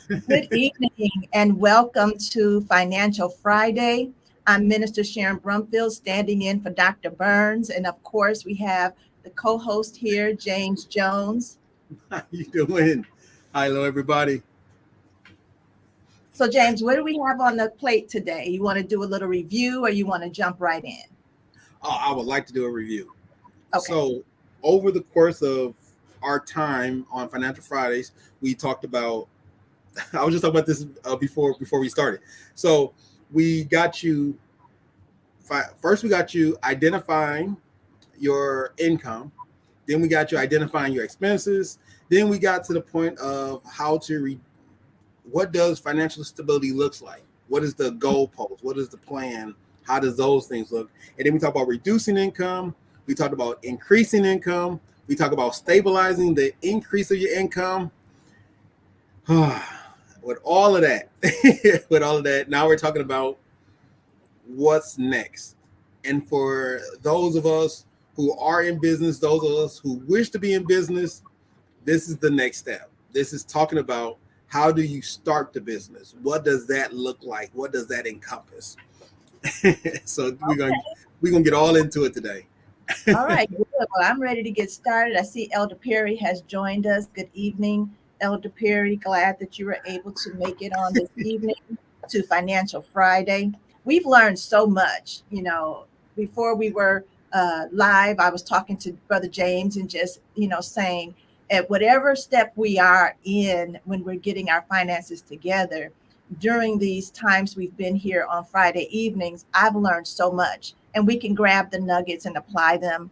Good evening and welcome to Financial Friday. I'm Minister Sharon Brumfield standing in for Dr. Burns. And of course, we have the co host here, James Jones. How you doing? Hi, hello, everybody. So, James, what do we have on the plate today? You want to do a little review or you want to jump right in? I would like to do a review. Okay. So, over the course of our time on Financial Fridays, we talked about. I was just talking about this before we started. So, we got you. First, we got you identifying your income. Then we got you identifying your expenses. Then we got to the point of how to what does financial stability looks like? What is the goalpost? What is the plan? How does those things look? And then we talk about reducing income. We talked about increasing income. We talk about stabilizing the increase of your income. With all of that, now we're talking about what's next. And for those of us who are in business, those of us who wish to be in business, this is the next step. This is talking about how do you start the business? What does that look like? What does that encompass? So we're gonna get all into it today. All right. Good. Well, I'm ready to get started. I see Elder Perry has joined us. Good evening, Elder Perry. Glad that you were able to make it on this evening to Financial Friday. We've learned so much. Before we were live, I was talking to Brother James and just, saying at whatever step we are in when we're getting our finances together, during these times we've been here on Friday evenings, I've learned so much. And we can grab the nuggets and apply them,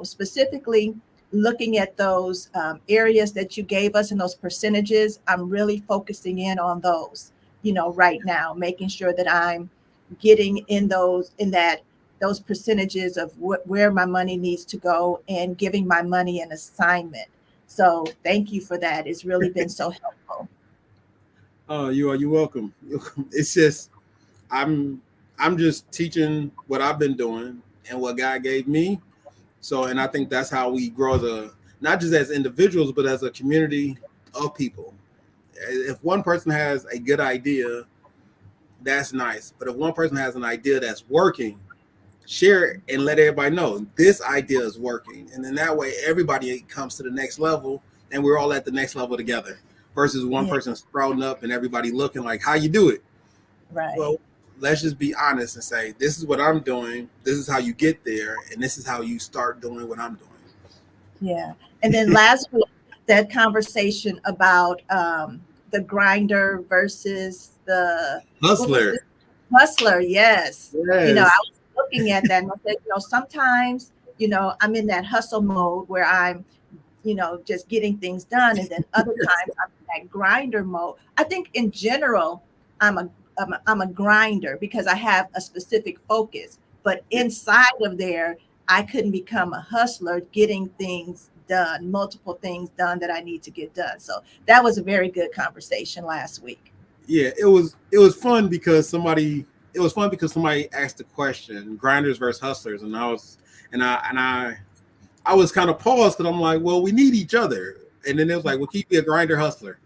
specifically looking at those areas that you gave us and those percentages. I'm really focusing in on those, right now, making sure that I'm getting those percentages of where my money needs to go and giving my money an assignment. So thank you for that. It's really been so helpful. Oh, you're welcome. It's just I'm I'm just teaching what I've been doing and what God gave me. So, and I think that's how we grow the not just as individuals, but as a community of people. If one person has a good idea, that's nice. But if one person has an idea that's working, share it and let everybody know this idea is working. And then that way everybody comes to the next level and we're all at the next level together versus one Yeah, person sprouting up and everybody looking like how you do it. right. Well, let's just be honest and say, this is what I'm doing. This is how you get there. And this is how you start doing what I'm Yeah. And then last week, that conversation about the grinder versus what was Hustler. this? Hustler. Yes. I Yes. was looking at that and I said, sometimes, I'm in that hustle mode where I'm, just getting things done. And then other times I'm in that grinder mode. I think in general, I'm a grinder because I have a specific focus. But Yeah. inside of there, I couldn't become a hustler getting things done, multiple things done that I need to get done. So that was a very good conversation last week. Yeah, it was fun because somebody asked the question, grinders versus hustlers, and I was kind of paused because I'm like, well, we need each other. And then it was like, well, keep be a grinder hustler.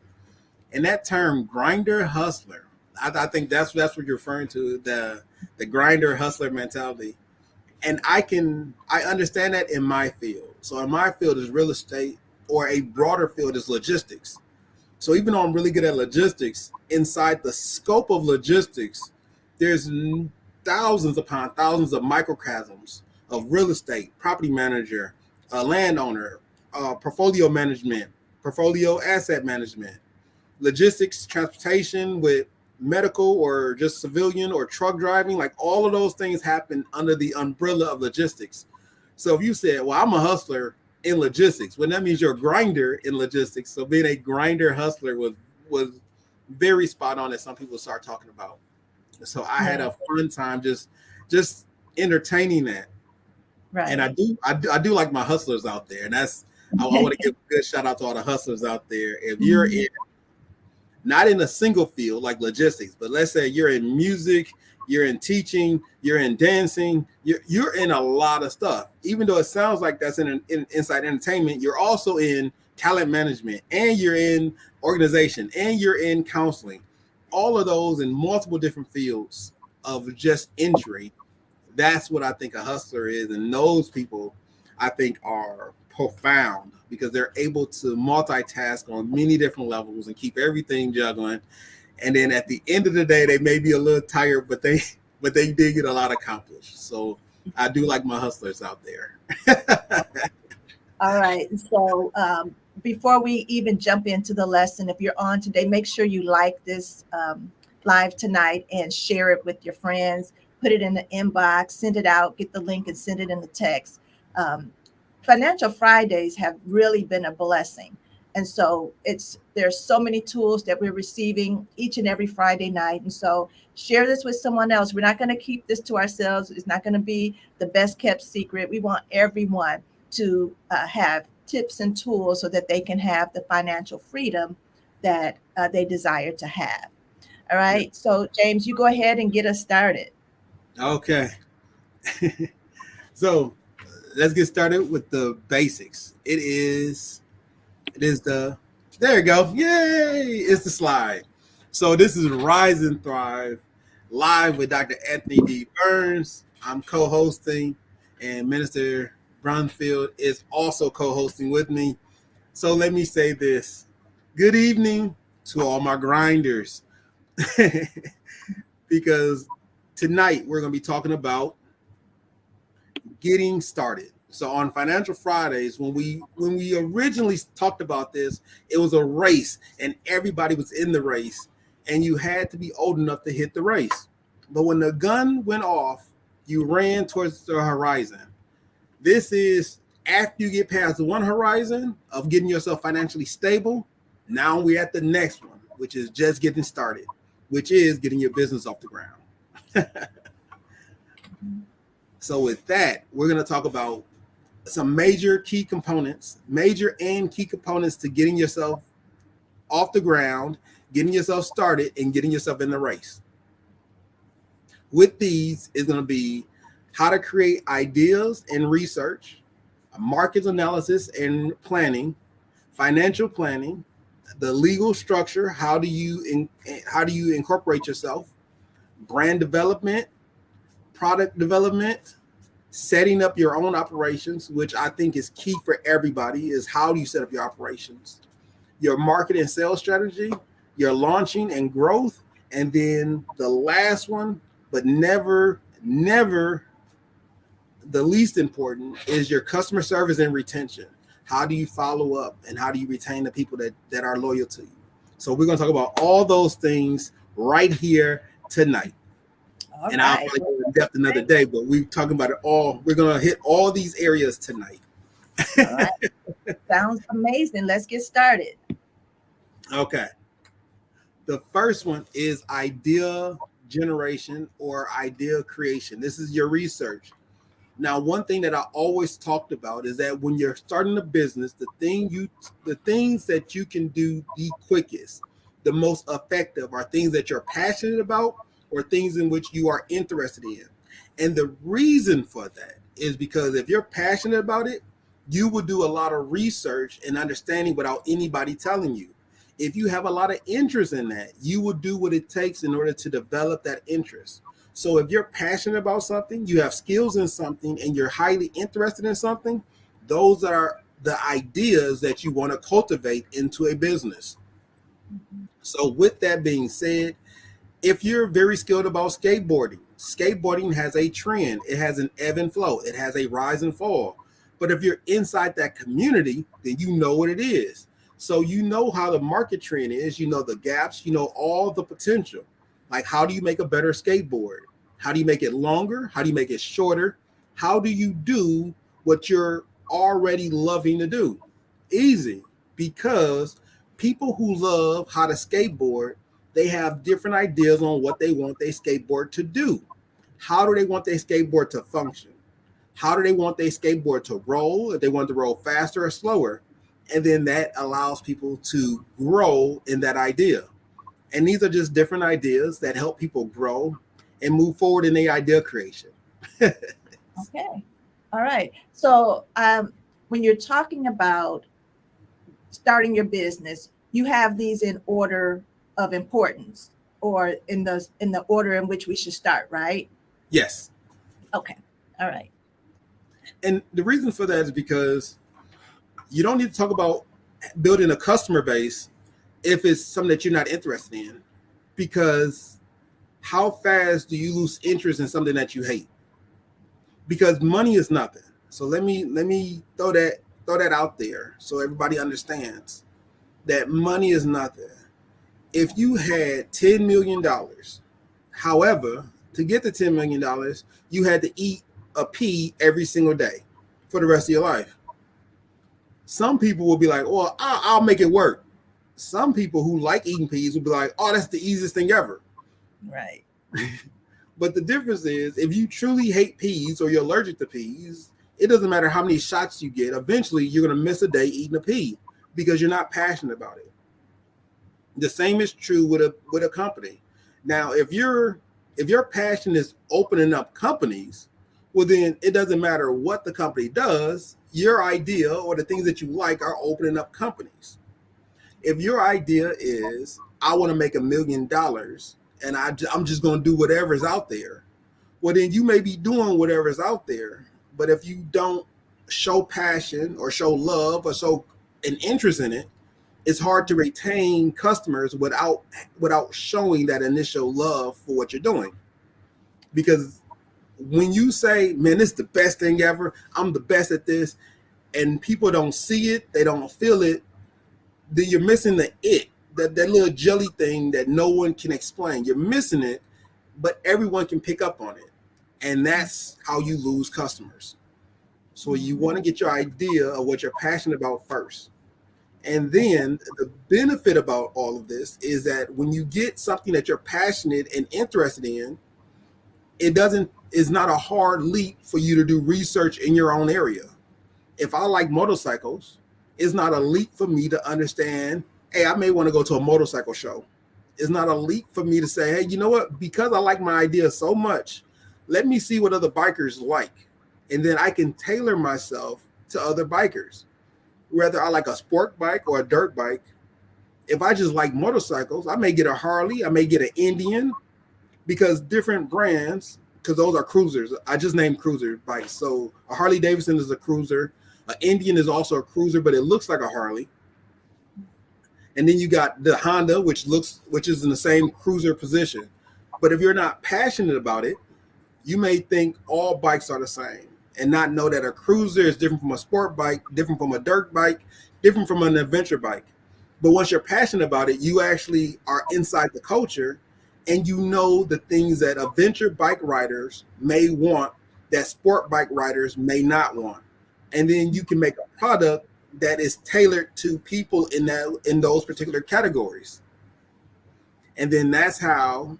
And that term grinder hustler, I think that's what you're referring to, the grinder hustler mentality. And I understand that in my field. So in my field is real estate, or a broader field is logistics. So even though I'm really good at logistics, inside the scope of logistics, there's thousands upon thousands of microcosms of real estate, property manager, landowner, portfolio management, portfolio asset management, logistics, transportation with medical or just civilian or truck driving, like all of those things happen under the umbrella of logistics. So if you said, well, I'm a hustler in logistics, well, that means you're a grinder in logistics. So being a grinder hustler was very spot on as some people start talking about. So I had Yeah, a fun time just entertaining that. And right. I do like my hustlers out there. And I want to give a good shout out to all the hustlers out there. If you're Mhm. in not in a single field like logistics, but let's say you're in music, you're in teaching, you're in dancing, you're in a lot of stuff. Even though it sounds like that's in inside entertainment, you're also in talent management, and you're in organization, and you're in counseling, all of those in multiple different fields of just entry, that's what I think a hustler is. And those people, I think, are profound because they're able to multitask on many different levels and keep everything juggling. And then at the end of the day, they may be a little tired, but they did get a lot accomplished. So I do like my hustlers out there. All right. So before we even jump into the lesson, if you're on today, make sure you like this live tonight and share it with your friends. Put it in the inbox, send it out, get the link and send it in the text. Financial Fridays have really been a blessing. And so there's so many tools that we're receiving each and every Friday night. And so share this with someone else. We're not going to keep this to ourselves. It's not going to be the best kept secret. We want everyone to have tips and tools so that they can have the financial freedom that they desire to have. All right. So James, you go ahead and get us started. Okay. So let's get started with the basics. It is there you go. Yay. It's the slide. So this is Rise and Thrive live with Dr. Anthony D. Burns. I'm co-hosting, and Minister Brunfield is also co-hosting with me. So let me say this. Good evening to all my grinders. Because tonight we're going to be talking about getting started. So on Financial Fridays, when we originally talked about this, it was a race and everybody was in the race and you had to be old enough to hit the race. But when the gun went off, you ran towards the horizon. This is after you get past the one horizon of getting yourself financially stable. Now we're at the next one, which is just getting started, which is getting your business off the ground. So with that, we're going to talk about some major and key components to getting yourself off the ground, getting yourself started, and getting yourself in the race. With these is going to be how to create ideas and research, market analysis and planning, financial planning, the legal structure, how do you incorporate yourself, brand development, product development, setting up your own operations, which I think is key for everybody, is how do you set up your operations, your market and sales strategy, your launching and growth, and then the last one, but never the least important, is your customer service and retention. How do you follow up and how do you retain the people that are loyal to you? So we're going to talk about all those things right here tonight. All and right. I'll probably go in depth another day, but we're talking about it all. We're going to hit all these areas tonight. All right. Sounds amazing. Let's get started. Okay. The first one is idea generation or idea creation. This is your research. Now, one thing that I always talked about is that when you're starting a business, the things that you can do the quickest, the most effective, are things that you're passionate about or things in which you are interested in. And the reason for that is because if you're passionate about it, you will do a lot of research and understanding without anybody telling you. If you have a lot of interest in that, you will do what it takes in order to develop that interest. So if you're passionate about something, you have skills in something, and you're highly interested in something, those are the ideas that you want to cultivate into a business. So with that being said, if you're very skilled about skateboarding has a trend. It has an ebb and flow. It has a rise and fall. But if you're inside that community, then you know what it is. So you know how the market trend is, you know the gaps, you know all the potential. Like, how do you make a better skateboard? How do you make it longer? How do you make it shorter? How do you do what you're already loving to do? Easy, because people who love how to skateboard, they have different ideas on what they want their skateboard to do. How do they want their skateboard to function? How do they want their skateboard to roll? If they want to roll faster or slower. And then that allows people to grow in that idea. And these are just different ideas that help people grow and move forward in their idea creation. Okay. All right. So when you're talking about starting your business, you have these in order of importance, or in the order in which we should start, right? Yes. Okay. All right. And the reason for that is because you don't need to talk about building a customer base if it's something that you're not interested in, because how fast do you lose interest in something that you hate? Because money is nothing. So let me throw that out there so everybody understands that money is nothing. If you had $10 million, however, to get the $10 million, you had to eat a pea every single day for the rest of your life. Some people will be like, well, I'll make it work. Some people who like eating peas will be like, oh, that's the easiest thing ever. Right. But the difference is, if you truly hate peas or you're allergic to peas, it doesn't matter how many shots you get. Eventually, you're going to miss a day eating a pea because you're not passionate about it. The same is true with a company. Now, if your passion is opening up companies, well, then it doesn't matter what the company does. Your idea or the things that you like are opening up companies. If your idea is, I want to make $1 million and I'm just going to do whatever's out there, well, then you may be doing whatever's out there. But if you don't show passion or show love or show an interest in it, it's hard to retain customers without showing that initial love for what you're doing. Because when you say, man, this is the best thing ever, I'm the best at this, and people don't see it, they don't feel it, then you're missing that little jelly thing that no one can explain. You're missing it, but everyone can pick up on it. And that's how you lose customers. So you want to get your idea of what you're passionate about first. And then the benefit about all of this is that when you get something that you're passionate and interested in, it's not a hard leap for you to do research in your own area. If I like motorcycles, it's not a leap for me to understand, hey, I may want to go to a motorcycle show. It's not a leap for me to say, hey, you know what? Because I like my idea so much, let me see what other bikers like. And then I can tailor myself to other bikers. Whether I like a sport bike or a dirt bike, if I just like motorcycles, I may get a Harley, I may get an Indian, because different brands, because those are cruisers. I just named cruiser bikes. So a Harley Davidson is a cruiser. An Indian is also a cruiser, but it looks like a Harley. And then you got the Honda, which is in the same cruiser position. But if you're not passionate about it, you may think all bikes are the same and not know that a cruiser is different from a sport bike, different from a dirt bike, different from an adventure bike. But once you're passionate about it, you actually are inside the culture and you know the things that adventure bike riders may want that sport bike riders may not want. And then you can make a product that is tailored to people in those particular categories. And then that's how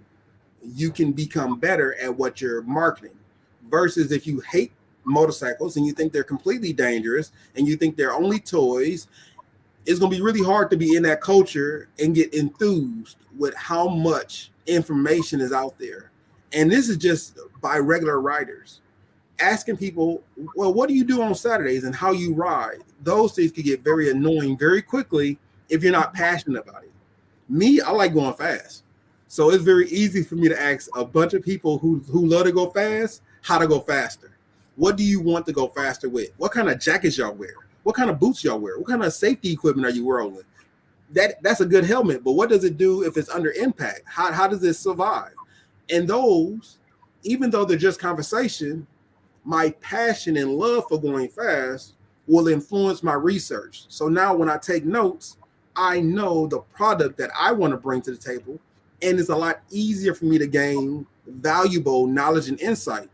you can become better at what you're marketing. Versus if you hate motorcycles and you think they're completely dangerous and you think they're only toys, it's going to be really hard to be in that culture and get enthused with how much information is out there. And this is just by regular riders. Asking people, well, what do you do on Saturdays and how you ride? Those things can get very annoying very quickly if you're not passionate about it. Me, I like going fast. So it's very easy for me to ask a bunch of people who love to go fast how to go faster. What do you want to go faster with? What kind of jackets y'all wear? What kind of boots y'all wear? What kind of safety equipment are you wearing? That's a good helmet, but what does it do if it's under impact? How does it survive? And those, even though they're just conversation, my passion and love for going fast will influence my research. So now when I take notes, I know the product that I want to bring to the table, and it's a lot easier for me to gain valuable knowledge and insight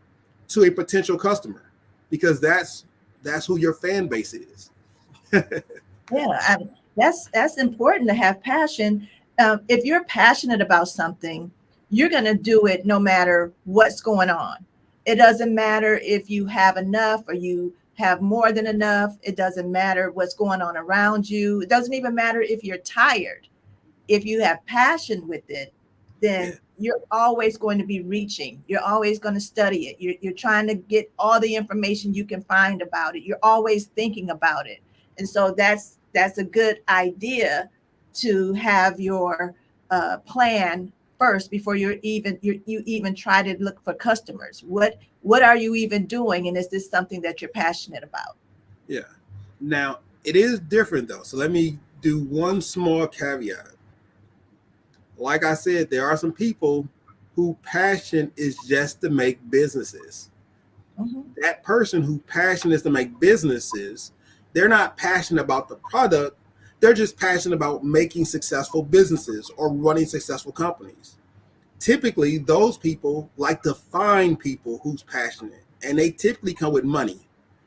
to a potential customer, because that's who your fan base is. Yeah, that's important to have passion. If you're passionate about something, you're going to do it no matter what's going on. It doesn't matter if you have enough or you have more than enough. It doesn't matter what's going on around you. It doesn't even matter if you're tired. If you have passion with it, then you're always going to be reaching. You're always going to study it. You're trying to get all the information you can find about it. You're always thinking about it. And so that's that's a good idea to have your plan first before you even try to look for customers. What are you even doing, and is this something that you're passionate about? Yeah. Now it is different though. So let me do one small caveat. Like I said, there are some people whose passion is just to make businesses. Mm-hmm. That person whose passion is to make businesses, they're not passionate about the product. They're just passionate about making successful businesses or running successful companies. Typically, those people like to find people who's passionate, and they typically come with money.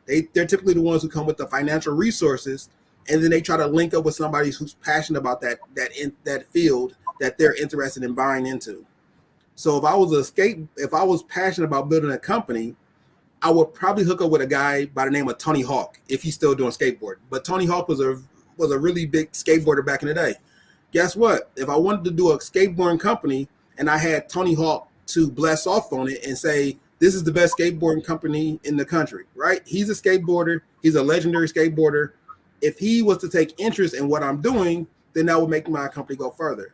They're typically the ones who come with the financial resources, and then they try to link up with somebody who's passionate about that field that they're interested in buying into. So if I was passionate about building a company, I would probably hook up with a guy by the name of Tony Hawk if he's still doing skateboard. But Tony Hawk was a really big skateboarder back in the day. Guess what? If I wanted to do a skateboarding company and I had Tony Hawk to bless off on it and say, this is the best skateboarding company in the country, right? He's a skateboarder. He's a legendary skateboarder. If he was to take interest in what I'm doing, then that would make my company go further.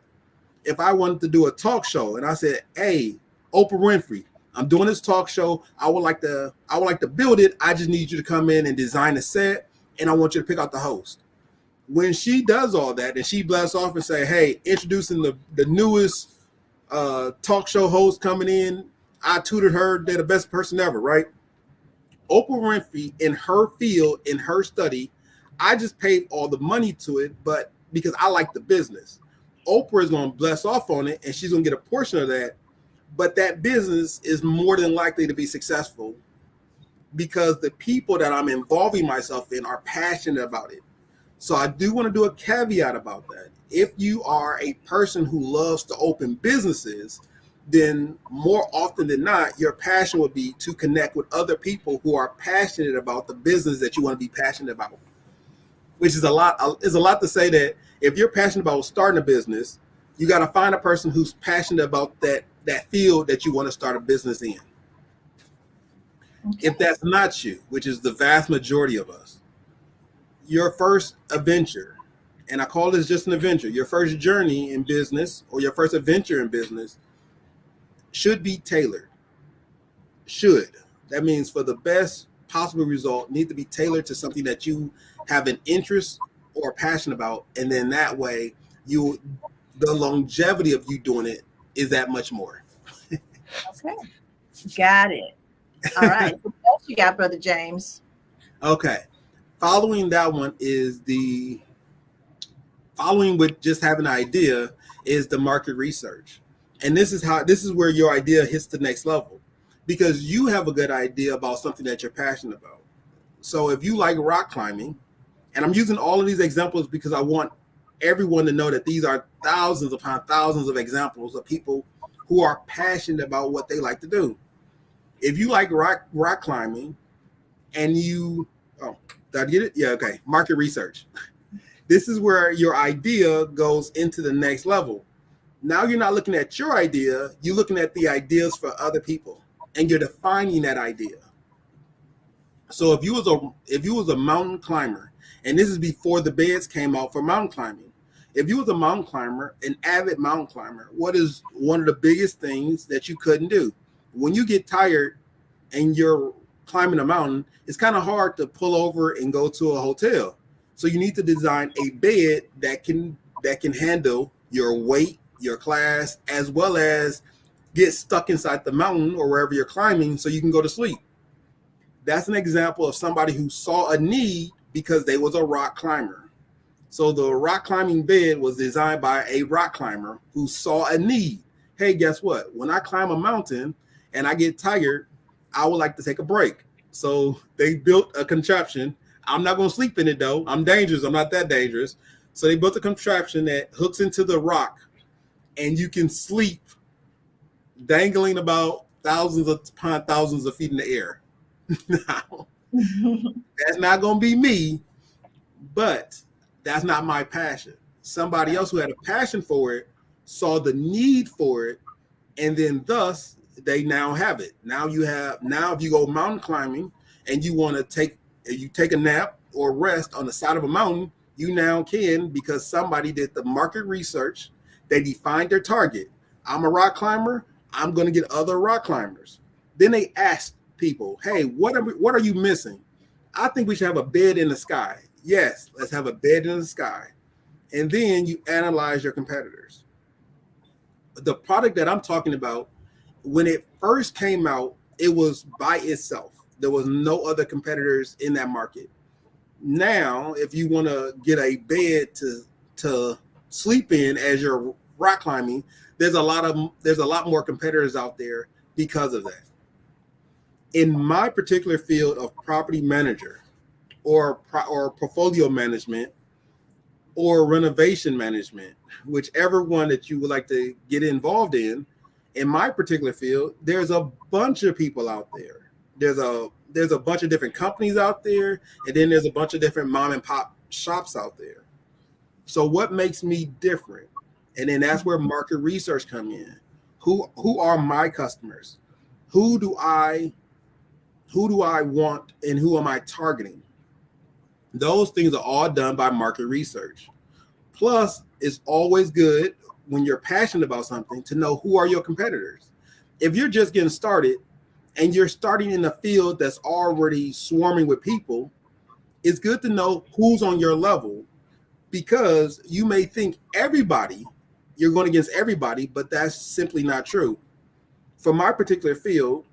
If I wanted to do a talk show and I said, hey, Oprah Winfrey, I'm doing this talk show. I would like to build it. I just need you to come in and design a set, and I want you to pick out the host. When she does all that and she blasts off and say, hey, introducing the newest talk show host coming in, I tutored her. They're the best person ever, right? Oprah Winfrey, in her field, in her study, I just paid all the money to it, but because I like the business. Oprah is going to bless off on it, and she's going to get a portion of that. But that business is more than likely to be successful because the people that I'm involving myself in are passionate about it. So I do want to do a caveat about that. If you are a person who loves to open businesses, then more often than not, your passion would be to connect with other people who are passionate about the business that you want to be passionate about. Which is a lot to say that if you're passionate about starting a business, you got to find a person who's passionate about that field that you want to start a business in. Okay. If that's not you, which is the vast majority of us, your first adventure, and I call this just an adventure, your first journey in business or your first adventure in business should be tailored. Should. That means for the best possible result, need to be tailored to something that you have an interest or passion about. And then that way, the longevity of you doing it is that much more. Okay. Got it. All right. What else you got, Brother James? Okay. Following that one following with just having an idea is the market research. And this is where your idea hits the next level because you have a good idea about something that you're passionate about. So if you like rock climbing, and I'm using all of these examples because I want everyone to know that these are thousands upon thousands of examples of people who are passionate about what they like to do. If you like rock climbing and did I get it? Yeah, okay. Market research. This is where your idea goes into the next level. Now you're not looking at your idea, you're looking at the ideas for other people and you're defining that idea. So if you was a mountain climber, and this is before the beds came out for mountain climbing, if you was a mountain climber, an avid mountain climber, what is one of the biggest things that you couldn't do? When you get tired and you're climbing a mountain, it's kind of hard to pull over and go to a hotel. So you need to design a bed that can handle your weight, your class, as well as get stuck inside the mountain or wherever you're climbing so you can go to sleep. That's an example of somebody who saw a need because they was a rock climber. So the rock climbing bed was designed by a rock climber who saw a need. Hey, guess what? When I climb a mountain and I get tired, I would like to take a break. So they built a contraption. I'm not going to sleep in it though. I'm dangerous. I'm not that dangerous. So they built a contraption that hooks into the rock and you can sleep dangling about thousands upon thousands of feet in the air. Now, that's not going to be me, but that's not my passion. Somebody else who had a passion for it saw the need for it, and then thus they now have it. Now if you go mountain climbing and you want to take a nap or rest on the side of a mountain, You now can, because somebody did the market research, they defined their target. I'm a rock climber, I'm going to get other rock climbers. Then they ask people, hey, what are you missing? I think we should have a bed in the sky. Yes, let's have a bed in the sky. And then you analyze your competitors. The product that I'm talking about, when it first came out, it was by itself. There was no other competitors in that market. Now, if you want to get a bed to sleep in as you're rock climbing, there's a lot more competitors out there because of that. In my particular field of property manager or portfolio management or renovation management, whichever one that you would like to get involved in my particular field, there's a bunch of people out there. There's a bunch of different companies out there, and then there's a bunch of different mom and pop shops out there. So what makes me different? And then that's where market research come in. Who are my customers? Who do I want, and who am I targeting? Those things are all done by market research. Plus, it's always good when you're passionate about something to know who are your competitors. If you're just getting started and you're starting in a field that's already swarming with people, it's good to know who's on your level, because you may think you're going against everybody, but that's simply not true. For my particular field,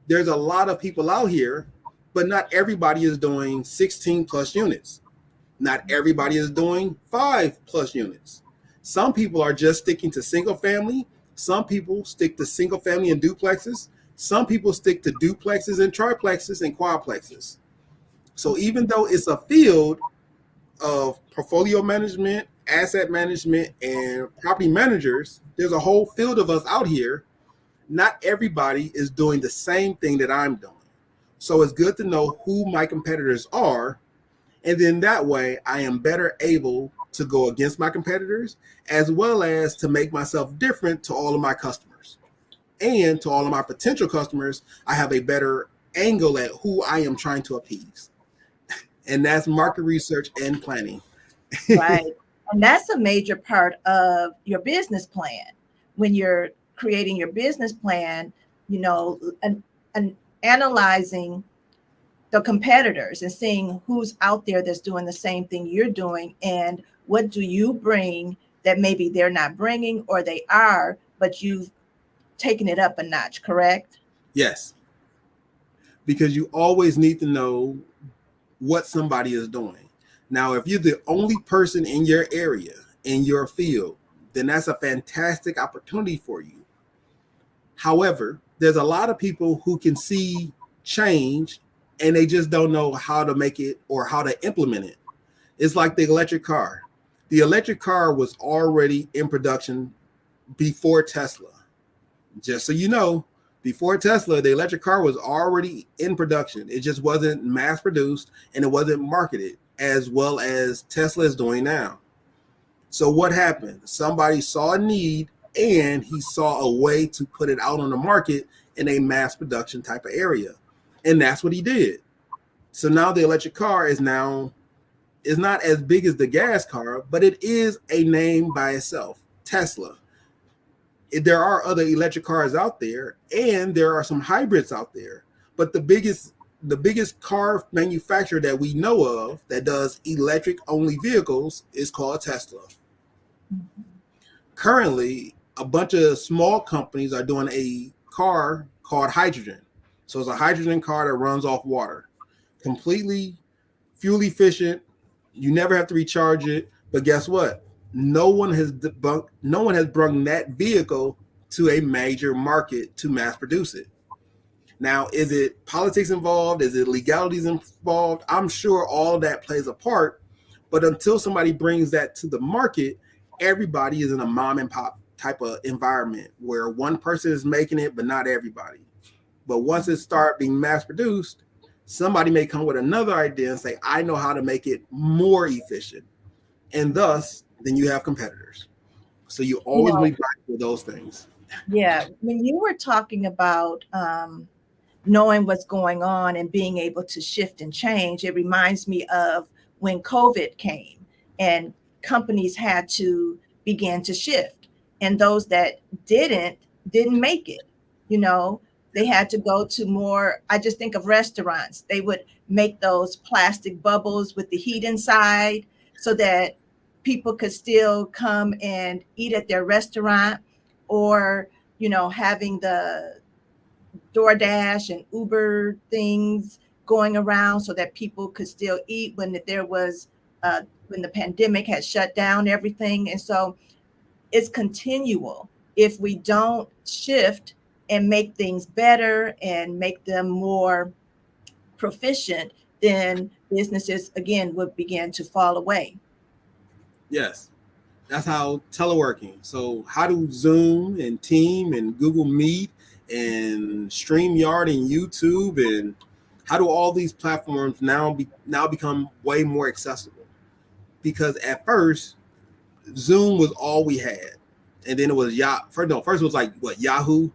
there's a lot of people out here, but not everybody is doing 16 plus units. Not everybody is doing 5 plus units. Some people are just sticking to single family. Some people stick to single family and duplexes. Some people stick to duplexes and triplexes and quadplexes. So even though it's a field of portfolio management, asset management, and property managers, there's a whole field of us out here. Not everybody is doing the same thing that I'm doing. So it's good to know who my competitors are. And then that way I am better able to go against my competitors, as well as to make myself different to all of my customers. And to all of my potential customers, I have a better angle at who I am trying to appease. And that's market research and planning. Right. And that's a major part of your business plan. When you're creating your business plan, and analyzing the competitors and seeing who's out there that's doing the same thing you're doing, and what do you bring that maybe they're not bringing, or they are, but you've taken it up a notch, correct? Yes. Because you always need to know what somebody is doing. Now, if you're the only person in your area, in your field, then that's a fantastic opportunity for you. However, there's a lot of people who can see change and they just don't know how to make it or how to implement it. It's like the electric car. The electric car was already in production before Tesla. Just so you know, before Tesla, the electric car was already in production. It just wasn't mass produced and it wasn't marketed as well as Tesla is doing now. So what happened? Somebody saw a need and he saw a way to put it out on the market in a mass production type of area. And that's what he did. So now the electric car is not as big as the gas car, but it is a name by itself, Tesla. There are other electric cars out there, and there are some hybrids out there. But the biggest car manufacturer that we know of that does electric only vehicles is called Tesla. Mm-hmm. Currently, a bunch of small companies are doing a car called hydrogen. So it's a hydrogen car that runs off water, completely fuel efficient. You never have to recharge it. But guess what? No one has brought that vehicle to a major market to mass produce it. Now, is it politics involved? Is it legalities involved? I'm sure all of that plays a part. But until somebody brings that to the market, everybody is in a mom and pop type of environment where one person is making it, but not everybody. But once it starts being mass produced, somebody may come with another idea and say, I know how to make it more efficient. And thus, then you have competitors. So you always be mindful of those things. Yeah. When you were talking about knowing what's going on and being able to shift and change, it reminds me of when COVID came. and companies had to begin to shift. And those that didn't make it. You know, they had to go to more. I just think of restaurants. They would make those plastic bubbles with the heat inside so that people could still come and eat at their restaurant, or, you know, having the DoorDash and Uber things going around so that people could still eat when there was when the pandemic had shut down everything. And so it's continual. If we don't shift and make things better and make them more proficient, then businesses again would begin to fall away. Yes. That's how teleworking. So how do Zoom and Team and Google Meet and StreamYard and YouTube, and how do all these platforms now become way more accessible? Because at first Zoom was all we had, and then it was first it was like what, Yahoo.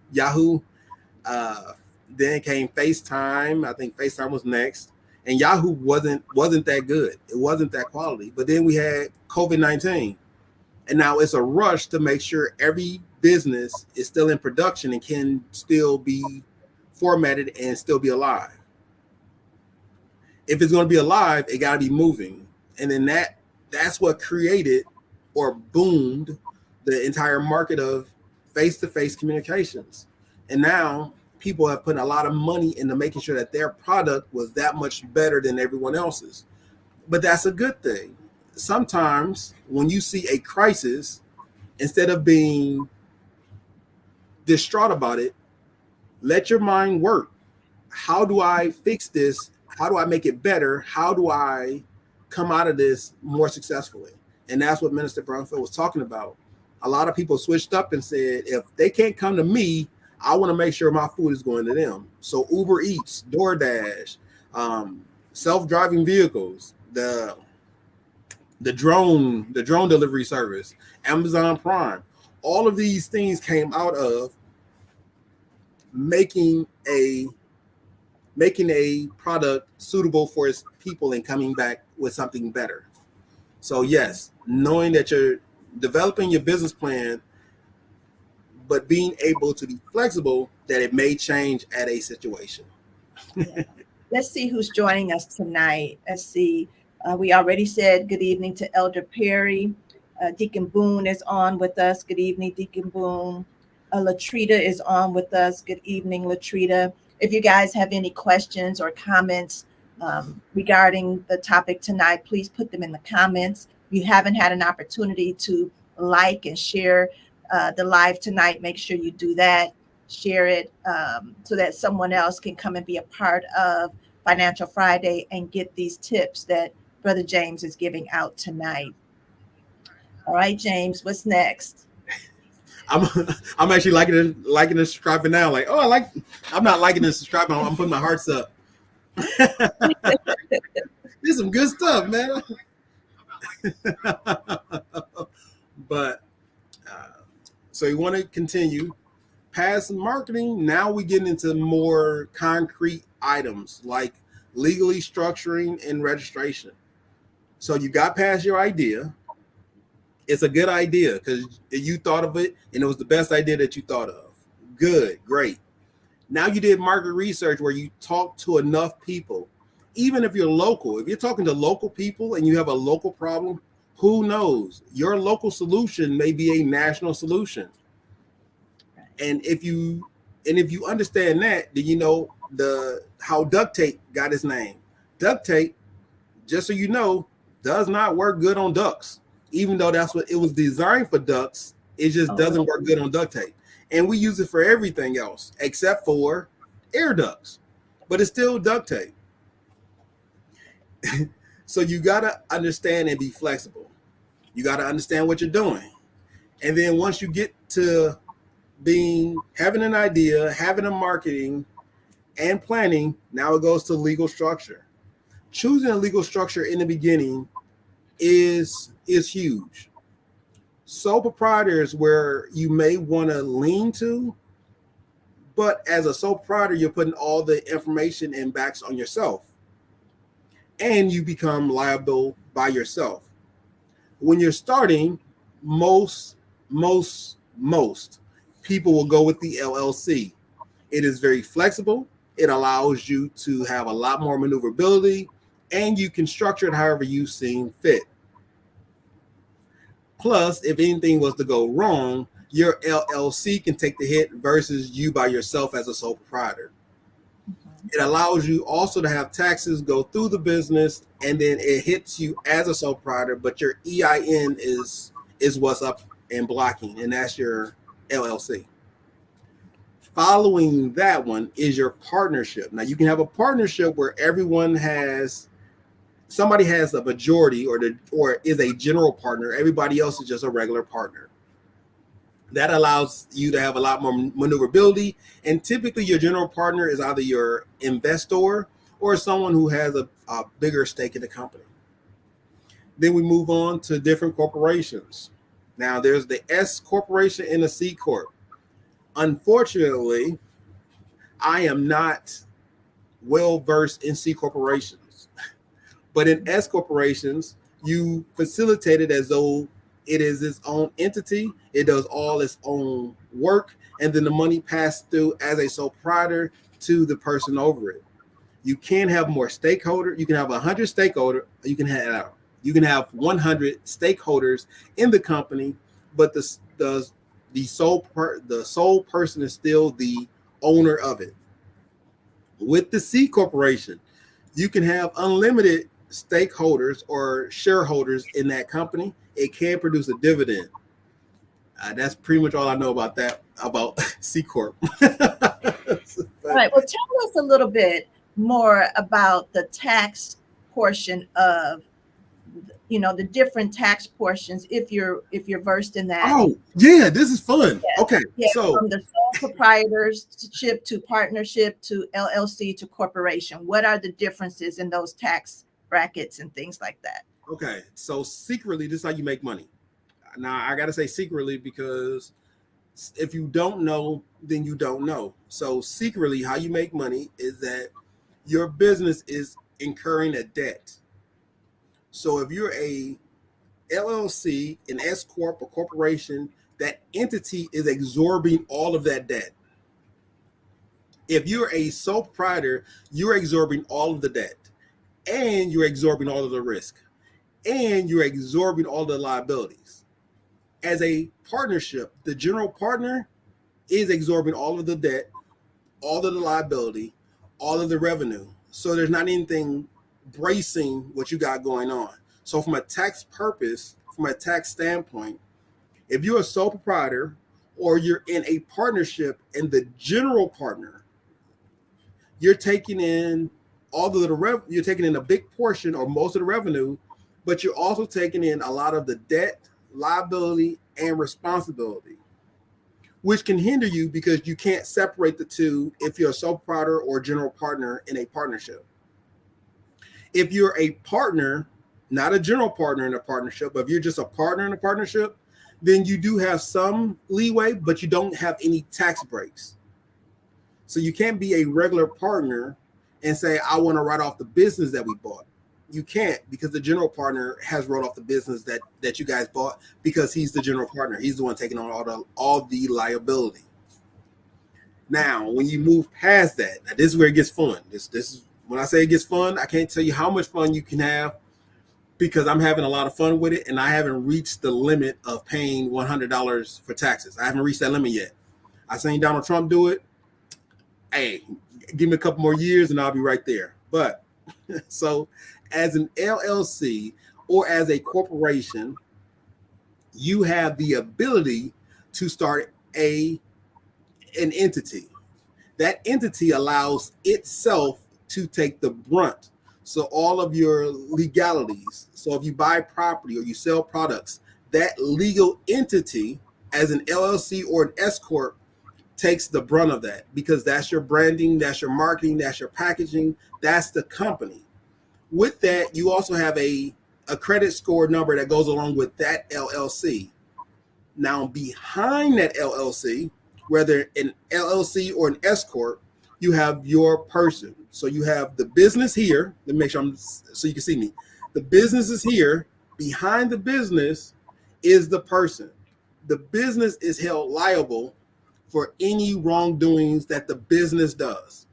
Then came FaceTime. I think FaceTime was next, and Yahoo wasn't that good. It wasn't that quality. But then we had COVID-19. And now it's a rush to make sure every business is still in production and can still be formatted and still be alive. If it's going to be alive, it got to be moving. And then that's what created or boomed the entire market of face-to-face communications. And now people have put a lot of money into making sure that their product was that much better than everyone else's. But that's a good thing. Sometimes when you see a crisis, instead of being distraught about it, let your mind work. How do I fix this? How do I make it better? How do I come out of this more successfully? And that's what Minister Brumfield was talking about. A lot of people switched up and said, if they can't come to me, I want to make sure my food is going to them. So Uber Eats, DoorDash, self-driving vehicles, the drone delivery service, Amazon Prime, all of these things came out of making a product suitable for its people and coming back with something better. So yes, knowing that you're developing your business plan, but being able to be flexible that it may change at a situation. Yeah. Let's see who's joining us tonight. Let's see. We already said good evening to Elder Perry. Deacon Boone is on with us. Good evening, Deacon Boone. Latrita is on with us. Good evening, Latrita. If you guys have any questions or comments regarding the topic tonight, please put them in the comments. If you haven't had an opportunity to like and share the live tonight, make sure you do that. Share it so that someone else can come and be a part of Financial Friday and get these tips that Brother James is giving out tonight. All right, James, what's next? I'm actually liking and subscribing now. Like, I'm not liking and subscribing. I'm putting my hearts up. There's some good stuff, man. But so you want to continue past marketing. Now we get into more concrete items like legally structuring and registration. So you got past your idea. It's a good idea because you thought of it and it was the best idea that you thought of. Good, great. Now you did market research where you talked to enough people. Even if you're local, if you're talking to local people and you have a local problem, who knows? Your local solution may be a national solution. And if you understand that, then you know how duct tape got its name. Duct tape, just so you know, does not work good on ducks. Even though that's what it was designed for ducks, it just doesn't work good on duct tape. And we use it for everything else except for air ducts, but it's still duct tape. So you got to understand and be flexible. You got to understand what you're doing. And then once you get to having an idea, having a marketing and planning, now it goes to legal structure. Choosing a legal structure in the beginning is huge. Sole proprietor is where you may want to lean to, but as a sole proprietor, you're putting all the information and backs on yourself, and you become liable by yourself. when you're starting, most people will go with the LLC. It is very flexible. It allows you to have a lot more maneuverability, and you can structure it however you seem fit. Plus, if anything was to go wrong, your LLC can take the hit versus you by yourself as a sole proprietor. It allows you also to have taxes go through the business, and then it hits you as a sole proprietor, but your EIN is what's up and blocking, and that's your LLC. Following that one is your partnership. Now, you can have a partnership where somebody has a majority or is a general partner. Everybody else is just a regular partner. That allows you to have a lot more maneuverability. And typically your general partner is either your investor or someone who has a bigger stake in the company. Then we move on to different corporations. Now there's the S corporation and the C corp. Unfortunately, I am not well versed in C corporations, but in S corporations, you facilitate it as though it is its own entity. It does all its own work, and then the money passed through as a sole proprietor to the person over it. You can have more stakeholders. You can have 100 stakeholders. You can have 100 stakeholders in the company, but the sole person is still the owner of it. With the C corporation, you can have unlimited stakeholders or shareholders in that company. It can produce a dividend. That's pretty much all I know about that, about C corp. All right. Well, tell us a little bit more about the tax portion of, the different tax portions, if you're versed in that. Oh, yeah, this is fun. Yeah. Okay. Yeah, so from the sole proprietorship to partnership to LLC to corporation, what are the differences in those tax brackets and things like that? Okay. So secretly, this is how you make money. Now, I got to say secretly, because if you don't know, then you don't know. So secretly, how you make money is that your business is incurring a debt. So if you're a LLC, an S corp, or corporation, that entity is absorbing all of that debt. If you're a sole proprietor, you're absorbing all of the debt, and you're absorbing all of the risk, and you're absorbing all the liabilities. As a partnership, the general partner is absorbing all of the debt, all of the liability, all of the revenue. So there's not anything bracing what you got going on. So from a tax purpose, from a tax standpoint, if you're a sole proprietor or you're in a partnership and the general partner, you're taking in you're taking in a big portion or most of the revenue, but you're also taking in a lot of the debt, liability, and responsibility, which can hinder you because you can't separate the two if you're a sole proprietor or general partner in a partnership. If you're a partner, not a general partner in a partnership, but if you're just a partner in a partnership, then you do have some leeway, but you don't have any tax breaks. So you can't be a regular partner and say, I want to write off the business that we bought. You can't, because the general partner has wrote off the business that you guys bought, because he's the general partner. He's the one taking on all the liability. Now, when you move past that, now this is where it gets fun. This is when I say it gets fun, I can't tell you how much fun you can have, because I'm having a lot of fun with it, and I haven't reached the limit of paying $100 for taxes. I haven't reached that limit yet. I seen Donald Trump do it. Hey, give me a couple more years and I'll be right there. But so as an LLC or as a corporation, you have the ability to start an entity. That entity allows itself to take the brunt. So all of your legalities. So if you buy property or you sell products, that legal entity as an LLC or an S corp takes the brunt of that, because that's your branding, that's your marketing, that's your packaging, that's the company. With that, you also have a credit score number that goes along with that LLC. Now, behind that LLC, whether an LLC or an S corp, you have your person. So you have the business here. Let me make sure so you can see me. The business is here, Behind the business is the person. The business is held liable for any wrongdoings that the business does.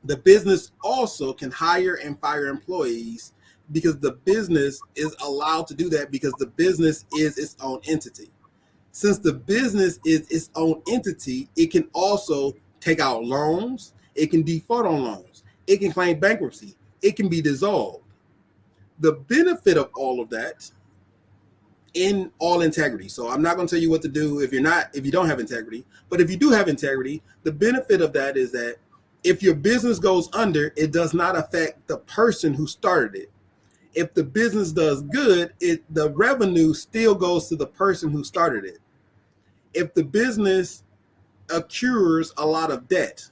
The business also can hire and fire employees because the business is allowed to do that because the business is its own entity. Since the business is its own entity, it can also take out loans, it can default on loans, it can claim bankruptcy, it can be dissolved. The benefit of all of that in all integrity. So I'm not going to tell you what to do if you don't have integrity, but if you do have integrity, the benefit of that is that if your business goes under, it does not affect the person who started it. If the business does good, the revenue still goes to the person who started it. If the business accrues a lot of debt,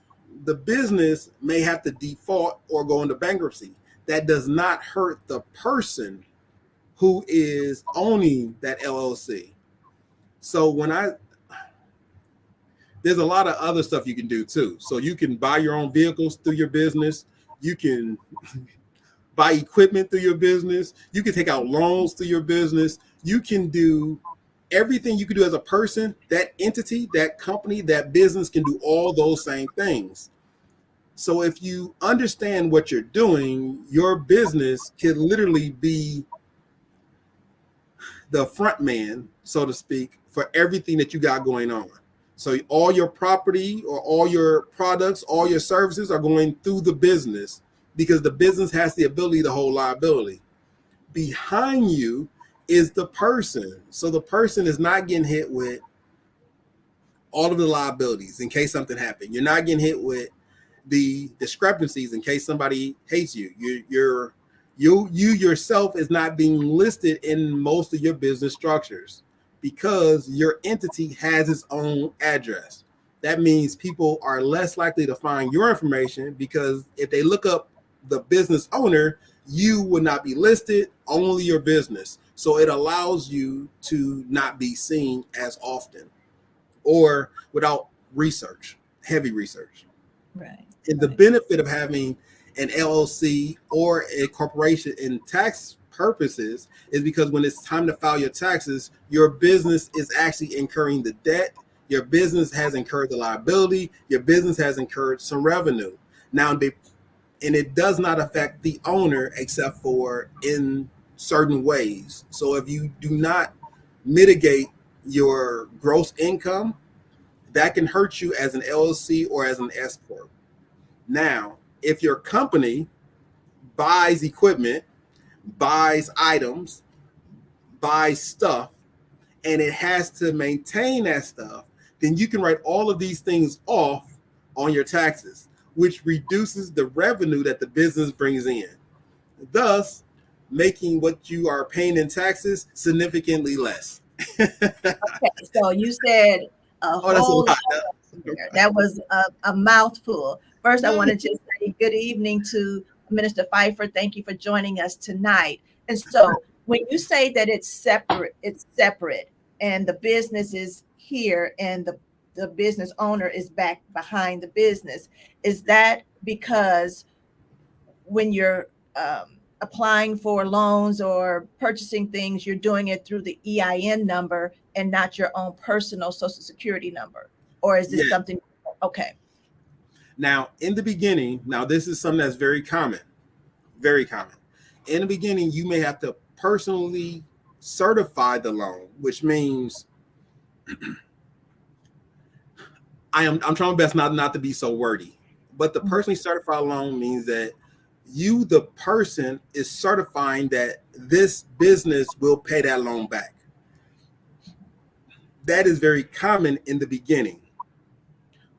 the business may have to default or go into bankruptcy. That does not hurt the person who is owning that LLC. So there's a lot of other stuff you can do too. So you can buy your own vehicles through your business. You can buy equipment through your business. You can take out loans through your business. You can do everything you can do as a person. That entity, that company, that business can do all those same things. So if you understand what you're doing, your business can literally be the front man, so to speak, for everything that you got going on. So all your property or all your products, all your services are going through the business because the business has the ability to hold liability. Behind you is the person. So the person is not getting hit with all of the liabilities in case something happened. You're not getting hit with the discrepancies in case somebody hates you. You yourself is not being listed in most of your business structures because your entity has its own address. That means people are less likely to find your information because if they look up the business owner, you would not be listed, only your business. So it allows you to not be seen as often or without research, heavy research. Right. And the benefit of having an LLC or a corporation in tax purposes is because when it's time to file your taxes, your business is actually incurring the debt. Your business has incurred the liability. Your business has incurred some revenue. Now, and it does not affect the owner except for in certain ways. So if you do not mitigate your gross income, that can hurt you as an LLC or as an S corp. Now, if your company buys equipment, buys items, buys stuff, and it has to maintain that stuff, then you can write all of these things off on your taxes, which reduces the revenue that the business brings in, thus making what you are paying in taxes significantly less. Okay, so you said a whole lot. That was a mouthful. First, I want to just say good evening to Minister Pfeiffer. Thank you for joining us tonight. And so when you say that it's separate, and the business is here and the business owner is back behind the business, is that because when you're applying for loans or purchasing things, you're doing it through the EIN number and not your own personal social security number? Or is this something? Okay. Now, in the beginning, this is something that's very common, very common. In the beginning, you may have to personally certify the loan, which means I'm trying my best not to be so wordy, but the personally certified loan means that you, the person, is certifying that this business will pay that loan back. That is very common in the beginning.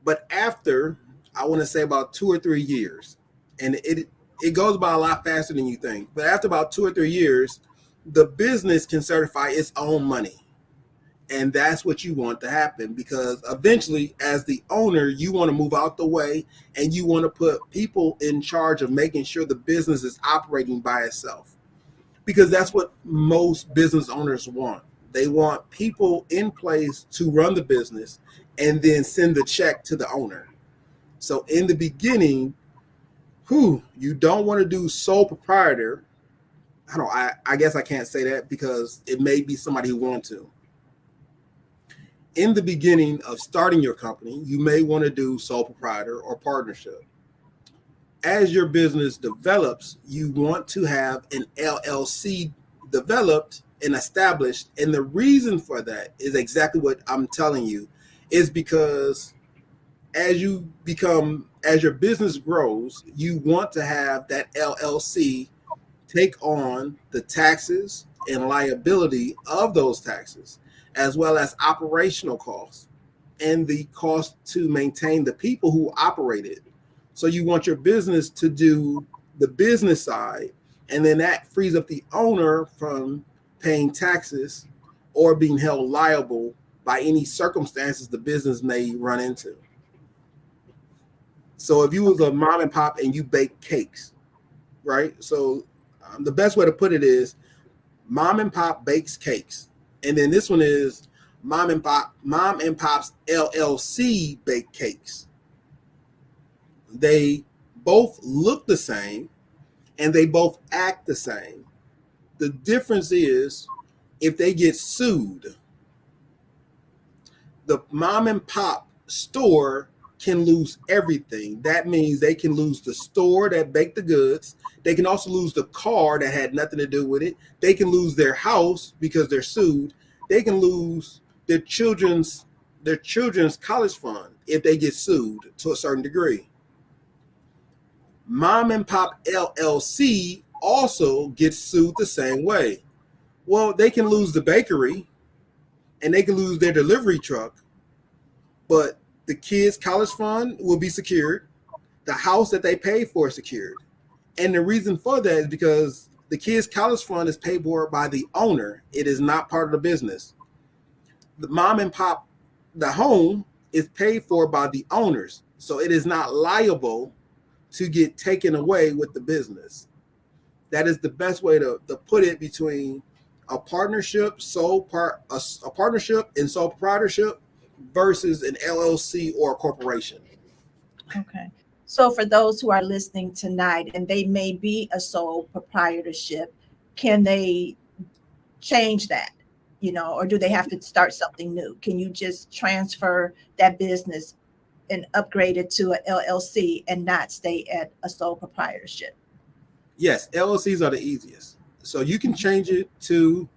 But after, I want to say about 2 or 3 years, and it goes by a lot faster than you think, but after about 2 or 3 years, the business can certify its own money. And that's what you want to happen, because eventually, as the owner, you want to move out the way and you want to put people in charge of making sure the business is operating by itself, because that's what most business owners want. They want people in place to run the business and then send the check to the owner. So in the beginning, you don't want to do sole proprietor I guess I can't say that because it may be somebody who wants to. In the beginning of starting your company, you may want to do sole proprietor or partnership. As your business develops, you want to have an LLC developed and established. And the reason for that is exactly what I'm telling you, is because as your business grows, you want to have that LLC take on the taxes and liability of those taxes, as well as operational costs and the cost to maintain the people who operate it. So you want your business to do the business side, and then that frees up the owner from paying taxes or being held liable by any circumstances the business may run into. So if you was a mom and pop and you bake cakes, right? So the best way to put it is mom and pop bakes cakes. And then this one is mom and pop's LLC bake cakes. They both look the same and they both act the same. The difference is if they get sued, the mom and pop store can lose everything. That means they can lose the store that baked the goods. They can also lose the car that had nothing to do with it. They can lose their house because they're sued. They can lose their children's college fund if they get sued to a certain degree. Mom and Pop LLC also gets sued the same way. Well, they can lose the bakery and they can lose their delivery truck, but the kids' college fund will be secured. The house that they paid for is secured. And the reason for that is because the kids' college fund is paid for by the owner. It is not part of the business. The mom and pop, the home is paid for by the owners. So it is not liable to get taken away with the business. That is the best way to put it between a partnership, a partnership and sole proprietorship versus an LLC or a corporation. Okay. So for those who are listening tonight and they may be a sole proprietorship, can they change that? Or do they have to start something new? Can you just transfer that business and upgrade it to an LLC and not stay at a sole proprietorship? Yes, LLCs are the easiest. So you can change it to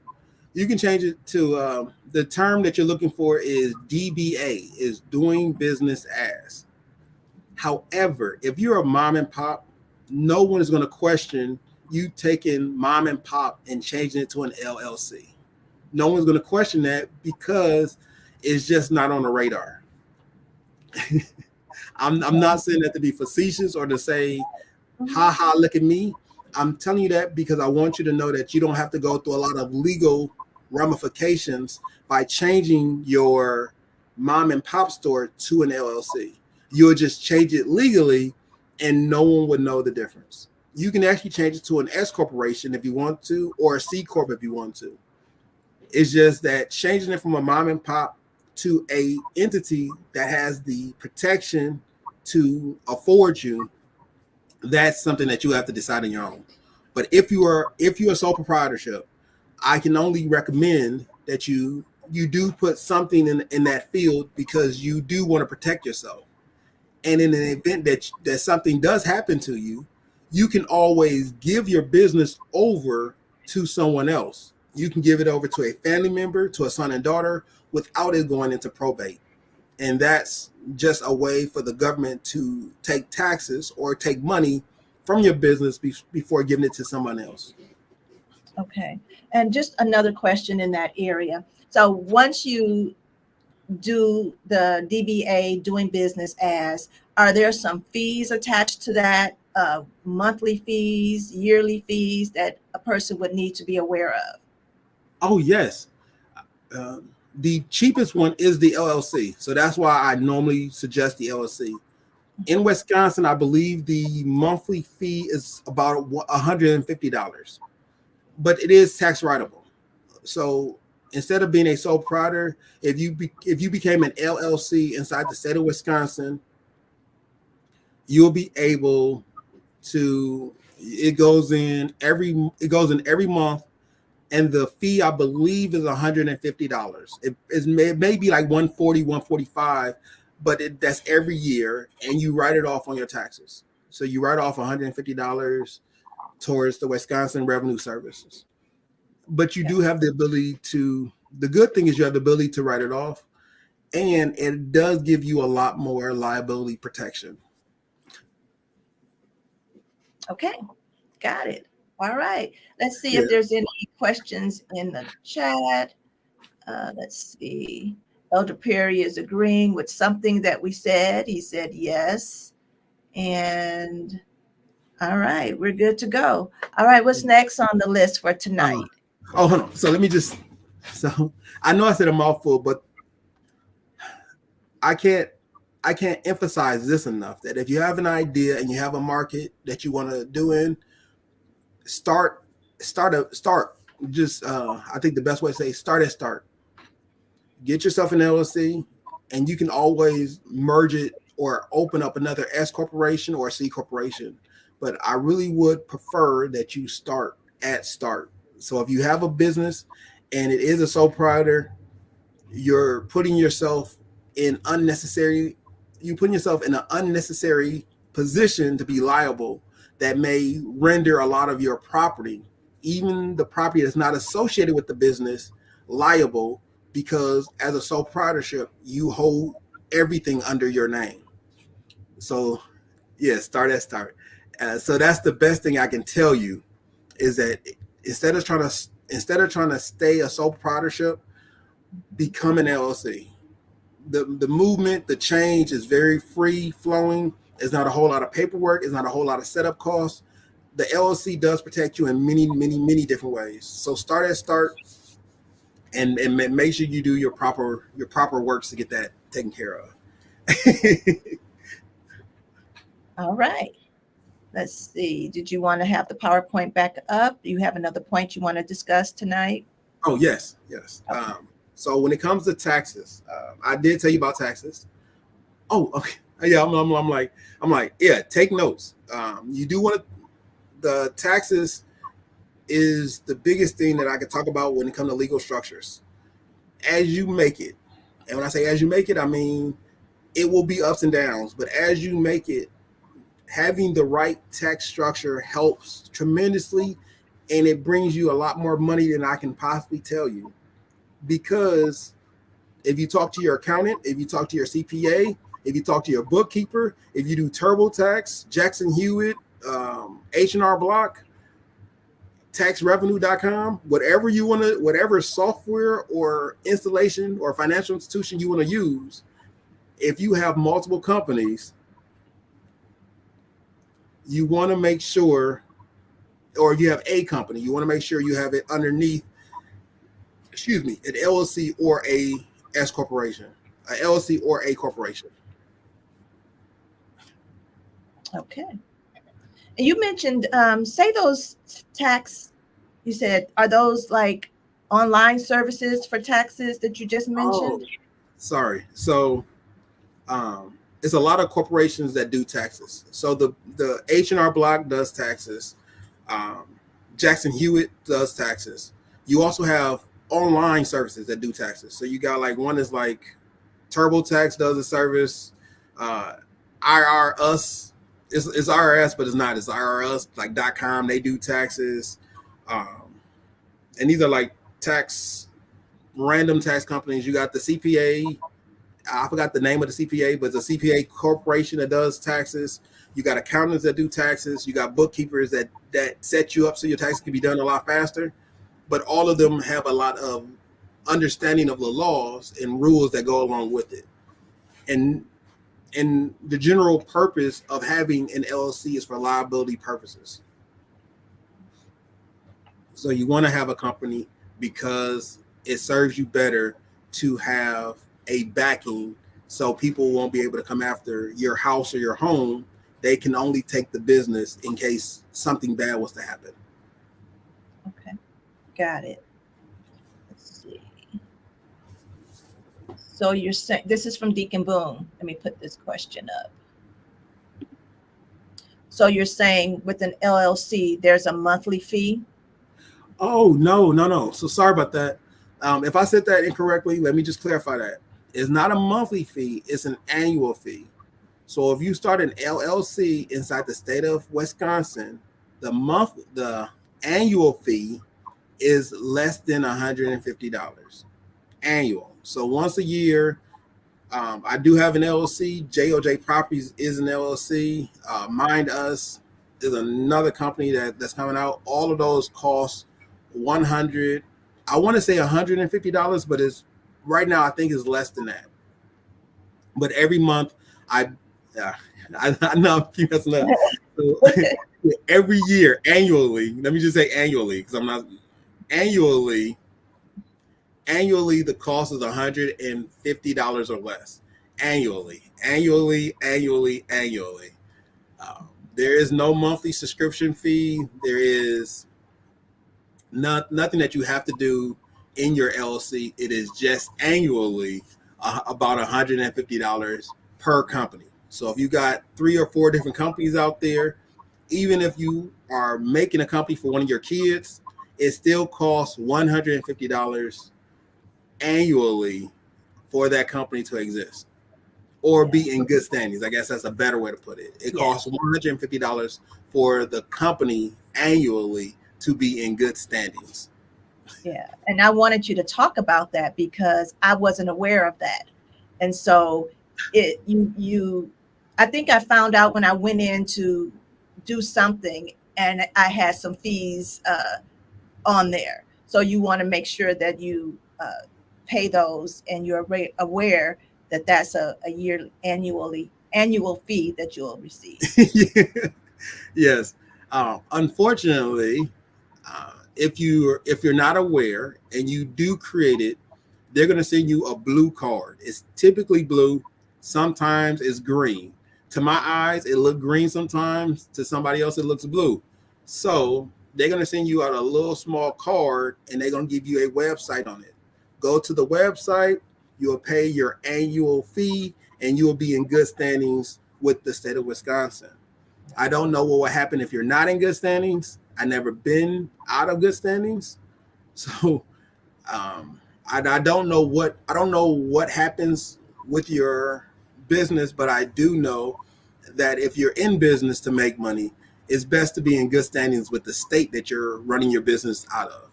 the term that you're looking for is DBA, is doing business as. However, if you're a mom and pop, no one is going to question you taking mom and pop and changing it to an LLC. No one's going to question that because it's just not on the radar. I'm not saying that to be facetious or to say, ha ha, look at me. I'm telling you that because I want you to know that you don't have to go through a lot of legal ramifications by changing your mom and pop store to an LLC. You'll just change it legally and no one would know the difference. You can actually change it to an S corporation if you want to, or a C corp if you want to. It's just that changing it from a mom and pop to a entity that has the protection to afford you, that's something that you have to decide on your own. But if you're a sole proprietorship, I can only recommend that you do put something in that field because you do want to protect yourself. And in an event that something does happen to you, you can always give your business over to someone else. You can give it over to a family member, to a son and daughter, without it going into probate. And that's just a way for the government to take taxes or take money from your business before giving it to someone else. Okay. And just another question in that area. So once you do the DBA, doing business as, are there some fees attached to that, monthly fees, yearly fees that a person would need to be aware of? Oh, yes. The cheapest one is the LLC. So that's why I normally suggest the LLC. In Wisconsin, I believe the monthly fee is about $150, but it is tax writable. So instead of being a sole proprietor, if you became an LLC inside the state of Wisconsin, you'll be able to It goes in every month, and the fee I believe is $150. It may be like 140, 145, but that's every year, and you write it off on your taxes. So you write off $150 towards the Wisconsin Revenue Services. But you do have the ability to. The good thing is you have the ability to write it off, and it does give you a lot more liability protection. Okay, got it. All right. Let's see Yeah. if there's any questions in the chat. Let's see. Elder Perry is agreeing with something that we said. He said yes. And all right, we're good to go. All right, what's next on the list for tonight? Hold on. So let me just. So I know I said a mouthful, but I can't emphasize this enough that if you have an idea and you have a market that you want to do in, start. Just I think the best way to say start. Get yourself an LLC, and you can always merge it or open up another S corporation or a C corporation. But I really would prefer that you start at start. So if you have a business and it is a sole proprietor, you're putting yourself in an unnecessary position to be liable that may render a lot of your property, even the property that's not associated with the business, liable, because as a sole proprietorship, you hold everything under your name. So yeah, start at start. So that's the best thing I can tell you is that instead of trying to stay a sole proprietorship, become an LLC. The movement, the change is very free flowing. It's not a whole lot of paperwork. It's not a whole lot of setup costs. The LLC does protect you in many different ways. So start at start, and make sure you do your proper works to get that taken care of. All right. Let's see. Did you want to have the PowerPoint back up? Do you have another point you want to discuss tonight? Oh, yes. Okay. So when it comes to taxes, I did tell you about taxes. Oh, okay. Yeah, I'm like, yeah, take notes. You do want to, the taxes is the biggest thing that I can talk about when it comes to legal structures. As you make it, and when I say as you make it, I mean, it will be ups and downs, but as you make it, having the right tax structure helps tremendously, and it brings you a lot more money than I can possibly tell you. Because if you talk to your accountant, if you talk to your CPA, if you talk to your bookkeeper, if you do TurboTax, Jackson Hewitt, H&R Block, taxrevenue.com, whatever software or installation or financial institution you want to use, if you have multiple companies, you want to make sure, or if you have a company, you want to make sure you have it underneath, an LLC or a S corporation, a LLC or a corporation. Okay. And you mentioned, say those tax, you said, are those like online services for taxes that you just mentioned? Oh, sorry. So it's a lot of corporations that do taxes. So the H&R Block does taxes. Jackson Hewitt does taxes. You also have online services that do taxes. So you got like one is like TurboTax does a service. IRS it's IRS, but it's not. It's IRS like .com. They do taxes, and these are like random tax companies. You got the CPA. I forgot the name of the CPA, but it's a CPA corporation that does taxes. You got accountants that do taxes. You got bookkeepers that set you up so your taxes can be done a lot faster. But all of them have a lot of understanding of the laws and rules that go along with it. And the general purpose of having an LLC is for liability purposes. So you want to have a company because it serves you better to have a backing, so people won't be able to come after your house or your home. They can only take the business in case something bad was to happen. Okay, got it. Let's see. So you're saying, this is from Deacon Boone. Let me put this question up. So you're saying with an LLC, there's a monthly fee? Oh, no. So sorry about that. If I said that incorrectly, let me just clarify that. It's not a monthly fee, it's an annual fee. So if you start an LLC inside the state of Wisconsin, the annual fee is less than $150 annual. So once a year, I do have an LLC. JOJ Properties is an LLC. Mind Us is another company that's coming out. All of those cost 100. I want to say $150, but it's right now I think it's less than that. But every month I I know I'm messing up. So, every year, annually. Let me just say annually, because I'm not annually. Annually, the cost is $150 or less. Annually. There is no monthly subscription fee. There is nothing that you have to do in your LLC. It is just annually about $150 per company. So if you got 3 or 4 different companies out there, even if you are making a company for one of your kids, it still costs $150 annually for that company to exist or be in good standings. I guess that's a better way to put it. It costs $150 for the company annually to be in good standings. Yeah. And I wanted you to talk about that because I wasn't aware of that. And so I think I found out when I went in to do something and I had some fees on there. So you want to make sure that you pay those and you're aware that that's a annual fee that you'll receive. Yes. Unfortunately, if you're not aware and you do create it, they're going to send you a blue card. It's typically blue. Sometimes it's green. To my eyes, it looks green sometimes. To somebody else, it looks blue. So they're going to send you out a little small card and they're going to give you a website on it. Go to the website, you'll pay your annual fee, and you will be in good standings with the state of Wisconsin. I don't know what will happen if you're not in good standings. I've never been out of good standings. So I don't know what happens with your business, but I do know that if you're in business to make money, it's best to be in good standings with the state that you're running your business out of.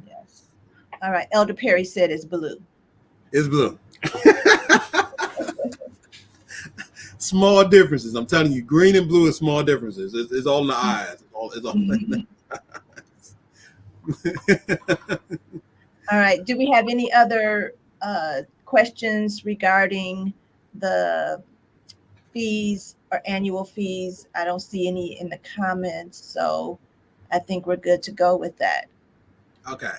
Yes. All right. Elder Perry said it's blue. It's blue. Small differences. I'm telling you, green and blue is small differences. It's all in the eyes. It's all in the All right. Do we have any other questions regarding the fees or annual fees? I don't see any in the comments, so I think we're good to go with that. Okay.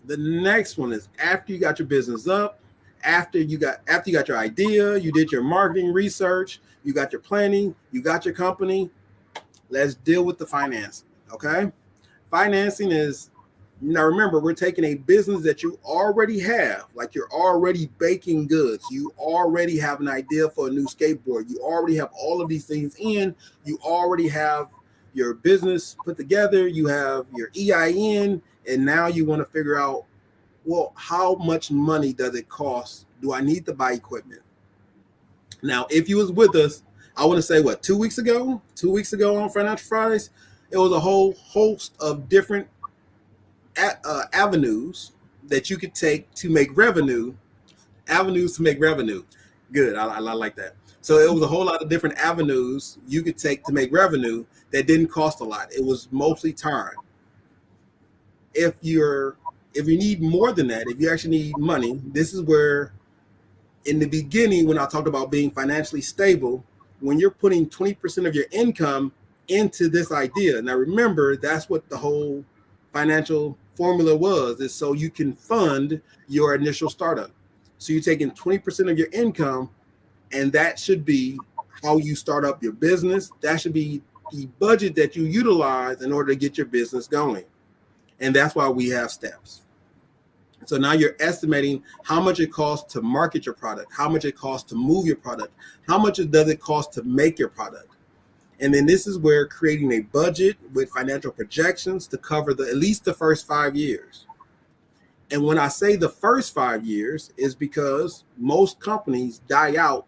The next one is after you got your business up, after you got your idea, you did your marketing research, you got your planning, you got your company. Let's deal with the financing. Okay. Financing is, now remember, we're taking a business that you already have, like you're already baking goods. You already have an idea for a new skateboard. You already have all of these things in. You already have your business put together. You have your EIN, and now you want to figure out, well, how much money does it cost? Do I need to buy equipment? Now, if you was with us, I want to say 2 weeks ago on Financial Fridays, it was a whole host of different avenues that you could take to make revenue. Good. I like that. So it was a whole lot of different avenues you could take to make revenue that didn't cost a lot. It was mostly time. If you need more than that, if you actually need money, this is where in the beginning, when I talked about being financially stable, when you're putting 20% of your income into this idea. Now, remember, that's what the whole financial formula was, is so you can fund your initial startup. So you're taking 20% of your income, and that should be how you start up your business. That should be the budget that you utilize in order to get your business going. And that's why we have steps. So now you're estimating how much it costs to market your product, how much it costs to move your product, how much does it cost to make your product. And then this is where creating a budget with financial projections to cover at least the first 5 years. And when I say the first 5 years is because most companies die out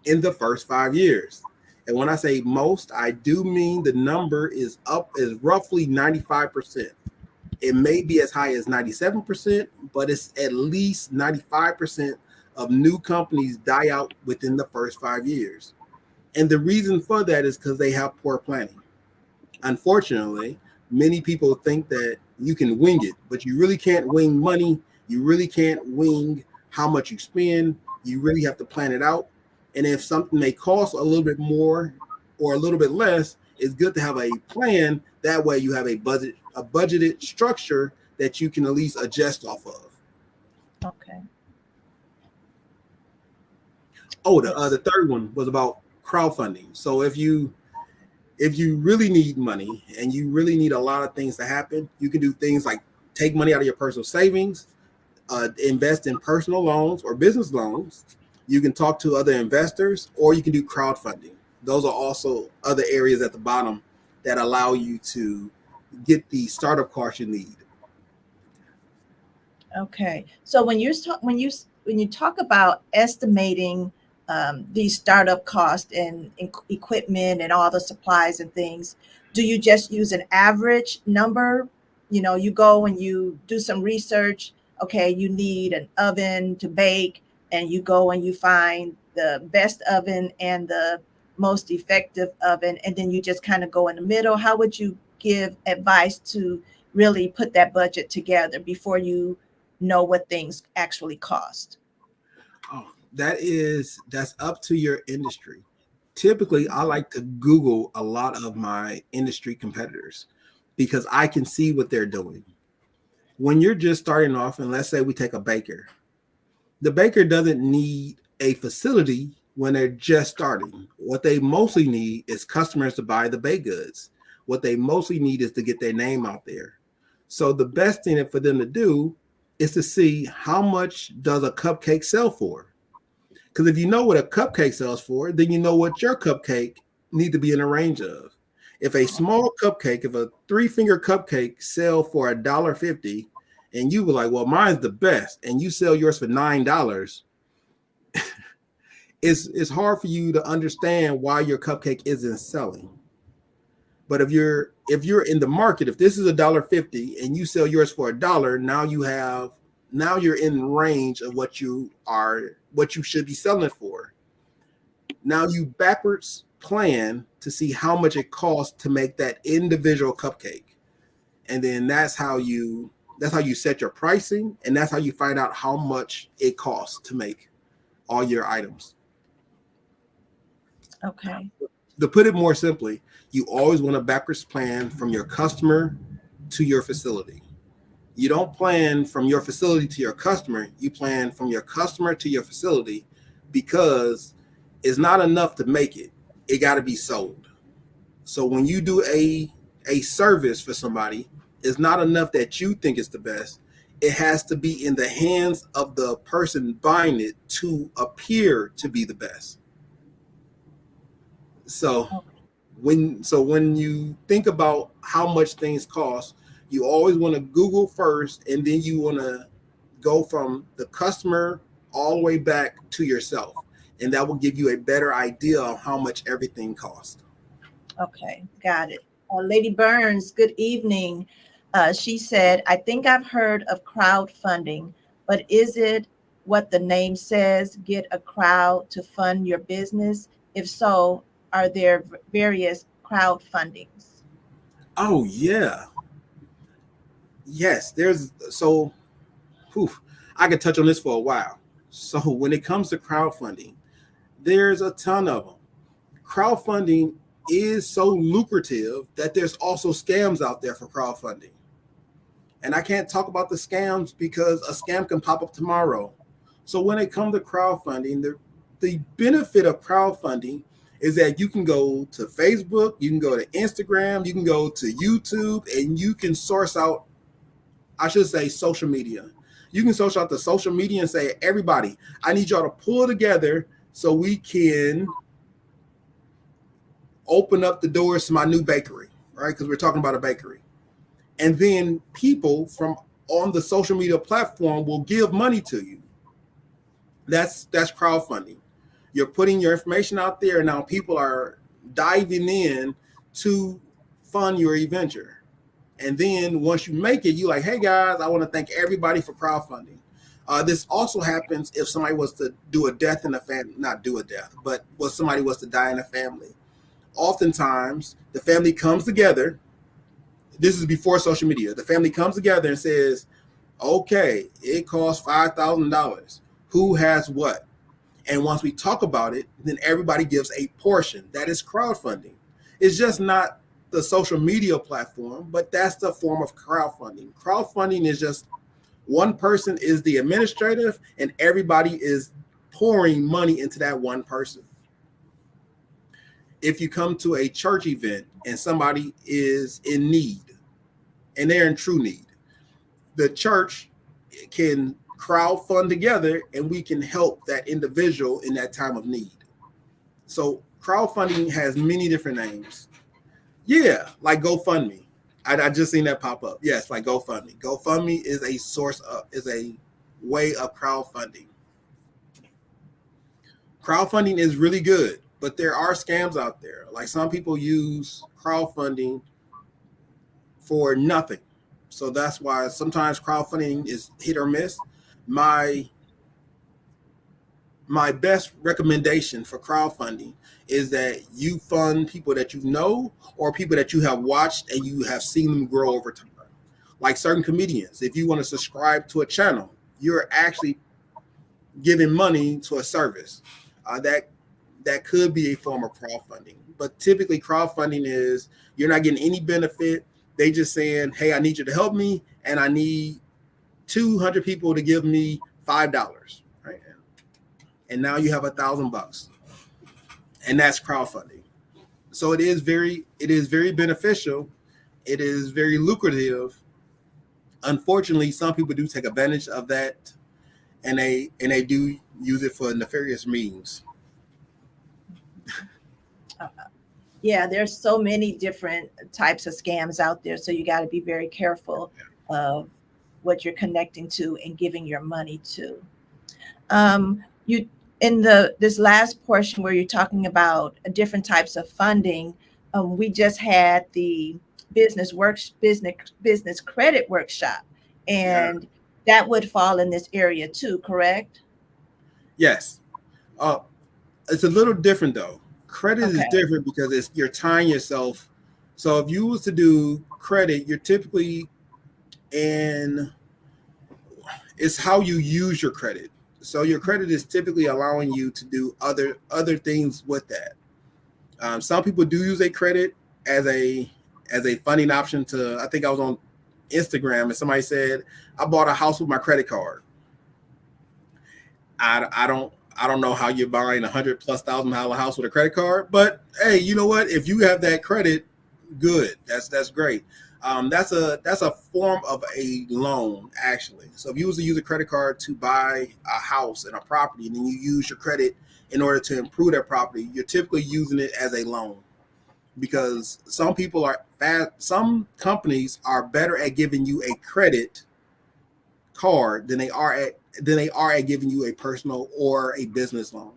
in the first 5 years. And when I say most, I do mean the number is roughly 95%. It may be as high as 97%, but it's at least 95% of new companies die out within the first 5 years. And the reason for that is because they have poor planning. Unfortunately, many people think that you can wing it, but you really can't wing money. You really can't wing how much you spend. You really have to plan it out. And if something may cost a little bit more or a little bit less, it's good to have a plan. That way you have a budgeted structure that you can at least adjust off of. Okay. Oh, the third one was about crowdfunding. So if you really need money and you really need a lot of things to happen, you can do things like take money out of your personal savings, invest in personal loans or business loans. You can talk to other investors, or you can do crowdfunding. Those are also other areas at the bottom that allow you to get the startup costs you need. Okay. So when you talk about estimating these startup costs and equipment and all the supplies and things, do you just use an average number? You go and you do some research. Okay, you need an oven to bake, and you go and you find the best oven and the most effective oven, and then you just kind of go in the middle. How would you give advice to really put that budget together before you know what things actually cost? Oh, that's up to your industry. Typically, I like to Google a lot of my industry competitors because I can see what they're doing. When you're just starting off, and let's say we take a baker, the baker doesn't need a facility when they're just starting. What they mostly need is customers to buy the baked goods. What they mostly need is to get their name out there. So the best thing for them to do is to see how much does a cupcake sell for. Because if you know what a cupcake sells for, then you know what your cupcake need to be in a range of. If a small cupcake, if a 3-finger cupcake sell for $1.50, and you were like, well, mine's the best, and you sell yours for $9, it's hard for you to understand why your cupcake isn't selling. But if you're in the market, if this is $1.50 and you sell yours for $1, now you're in range of what you should be selling it for. Now you backwards plan to see how much it costs to make that individual cupcake. And then that's how you set your pricing, and that's how you find out how much it costs to make all your items. Okay. To put it more simply, you always want to backwards plan from your customer to your facility. You don't plan from your facility to your customer. You plan from your customer to your facility, because it's not enough to make it. It got to be sold. So when you do a service for somebody, it's not enough that you think it's the best. It has to be in the hands of the person buying it to appear to be the best. So when you think about how much things cost, you always want to Google first, and then you want to go from the customer all the way back to yourself. And that will give you a better idea of how much everything costs. Okay, got it. Lady Burns, good evening. She said, I think I've heard of crowdfunding, but is it what the name says, get a crowd to fund your business? If so, are there various crowdfundings? Oh, yeah. Yes, I could touch on this for a while. So when it comes to crowdfunding, there's a ton of them. Crowdfunding is so lucrative that there's also scams out there for crowdfunding. And I can't talk about the scams because a scam can pop up tomorrow. So when it comes to crowdfunding, the benefit of crowdfunding is that you can go to Facebook, you can go to Instagram, you can go to YouTube, and you can source out, I should say, social media. You can source out the social media and say, everybody, I need y'all to pull together so we can open up the doors to my new bakery, right? Because we're talking about a bakery. And then people from on the social media platform will give money to you. That's crowdfunding. You're putting your information out there, and now people are diving in to fund your venture. And then once you make it, you like, hey guys, I want to thank everybody for crowdfunding. This also happens if somebody was to do a death in the family, not do a death, but somebody was to die in the family. Oftentimes, the family comes together. This is before social media. The family comes together and says, okay, it costs $5,000. Who has what? And once we talk about it, then everybody gives a portion. That is crowdfunding. It's just not the social media platform, but that's the form of crowdfunding. Crowdfunding is just one person is the administrative and everybody is pouring money into that one person. If you come to a church event and somebody is in need and they're in true need, the church can crowdfund together and we can help that individual in that time of need. So crowdfunding has many different names. Yeah, like GoFundMe. I just seen that pop up. Yes, like GoFundMe. GoFundMe is a way of crowdfunding. Crowdfunding is really good, but there are scams out there. Like some people use crowdfunding for nothing. So that's why sometimes crowdfunding is hit or miss. My best recommendation for crowdfunding is that you fund people that you know or people that you have watched and you have seen them grow over time. Like certain comedians, if you want to subscribe to a channel, you're actually giving money to a service. That could be a form of crowdfunding. But typically crowdfunding is you're not getting any benefit. They just saying, hey, I need you to help me and I need 200 people to give me $5, right? And now you have $1,000, and that's crowdfunding. So it is very beneficial. It is very lucrative. Unfortunately, some people do take advantage of that, and they do use it for nefarious means. Yeah, there's so many different types of scams out there, so you got to be very careful of what you're connecting to and giving your money to. You in this last portion where you're talking about different types of funding, we just had the business credit workshop, and that would fall in this area too, correct? Yes. It's a little different though. Credit is different because you're tying yourself. So if you was to do credit, you're typically it's how you use your credit. So your credit is typically allowing you to do other things with that. Some people do use a credit as a funding option to. I think I was on Instagram and somebody said, I bought a house with my credit card. I don't know how you're buying $100,000+ house with a credit card, but hey, you know what? If you have that credit, good. That's great. That's a form of a loan, actually. So if you was to use a credit card to buy a house and a property, and then you use your credit in order to improve that property, you're typically using it as a loan. Because some companies are better at giving you a credit card than they are at giving you a personal or a business loan.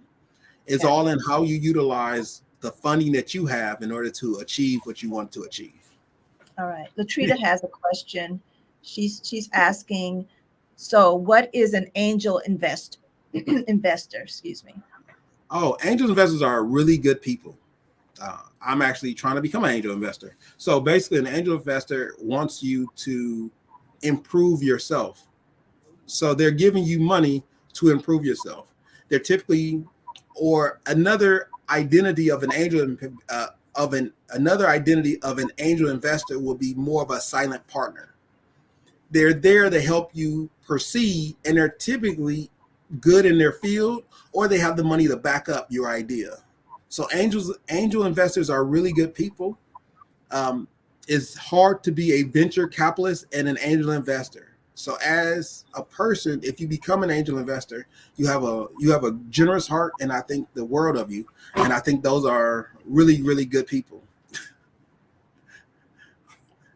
It's all in how you utilize the funding that you have in order to achieve what you want to achieve. All right. Latrita has a question. She's asking, so what is an angel investor? Excuse me. Oh, angel investors are really good people. I'm actually trying to become an angel investor. So basically, an angel investor wants you to improve yourself. So they're giving you money to improve yourself. They're typically, or another identity of an angel another identity of an angel investor will be more of a silent partner. They're there to help you proceed, and they're typically good in their field, or they have the money to back up your idea. So angel investors are really good people. It's hard to be a venture capitalist and an angel investor. So as a person, if you become an angel investor, you have a generous heart, and I think the world of you. And I think those are really, really good people.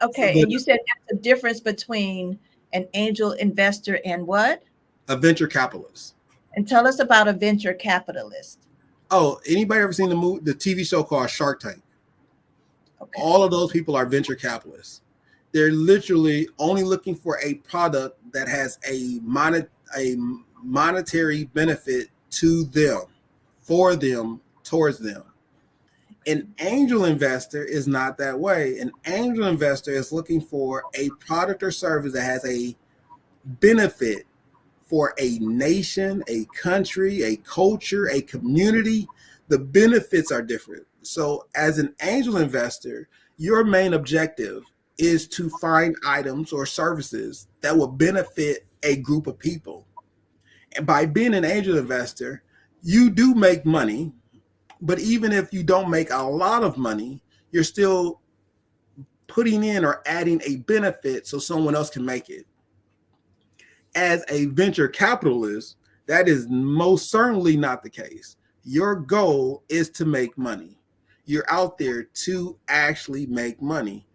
Okay, But and you said there's a difference between an angel investor and what? a venture capitalist. And tell us about a venture capitalist. Oh, anybody ever seen the TV show called Shark Tank? Okay. All of those people are venture capitalists. They're literally only looking for a product that has a monetary benefit to them, for them, towards them. An angel investor is not that way. An angel investor is looking for a product or service that has a benefit for a nation, a country, a culture, a community. The benefits are different. So, as an angel investor, your main objective is to find items or services that will benefit a group of people. And by being an angel investor, you do make money, but even if you don't make a lot of money, you're still putting in or adding a benefit so someone else can make it. As a venture capitalist, that is most certainly not the case. Your goal is to make money. You're out there to actually make money.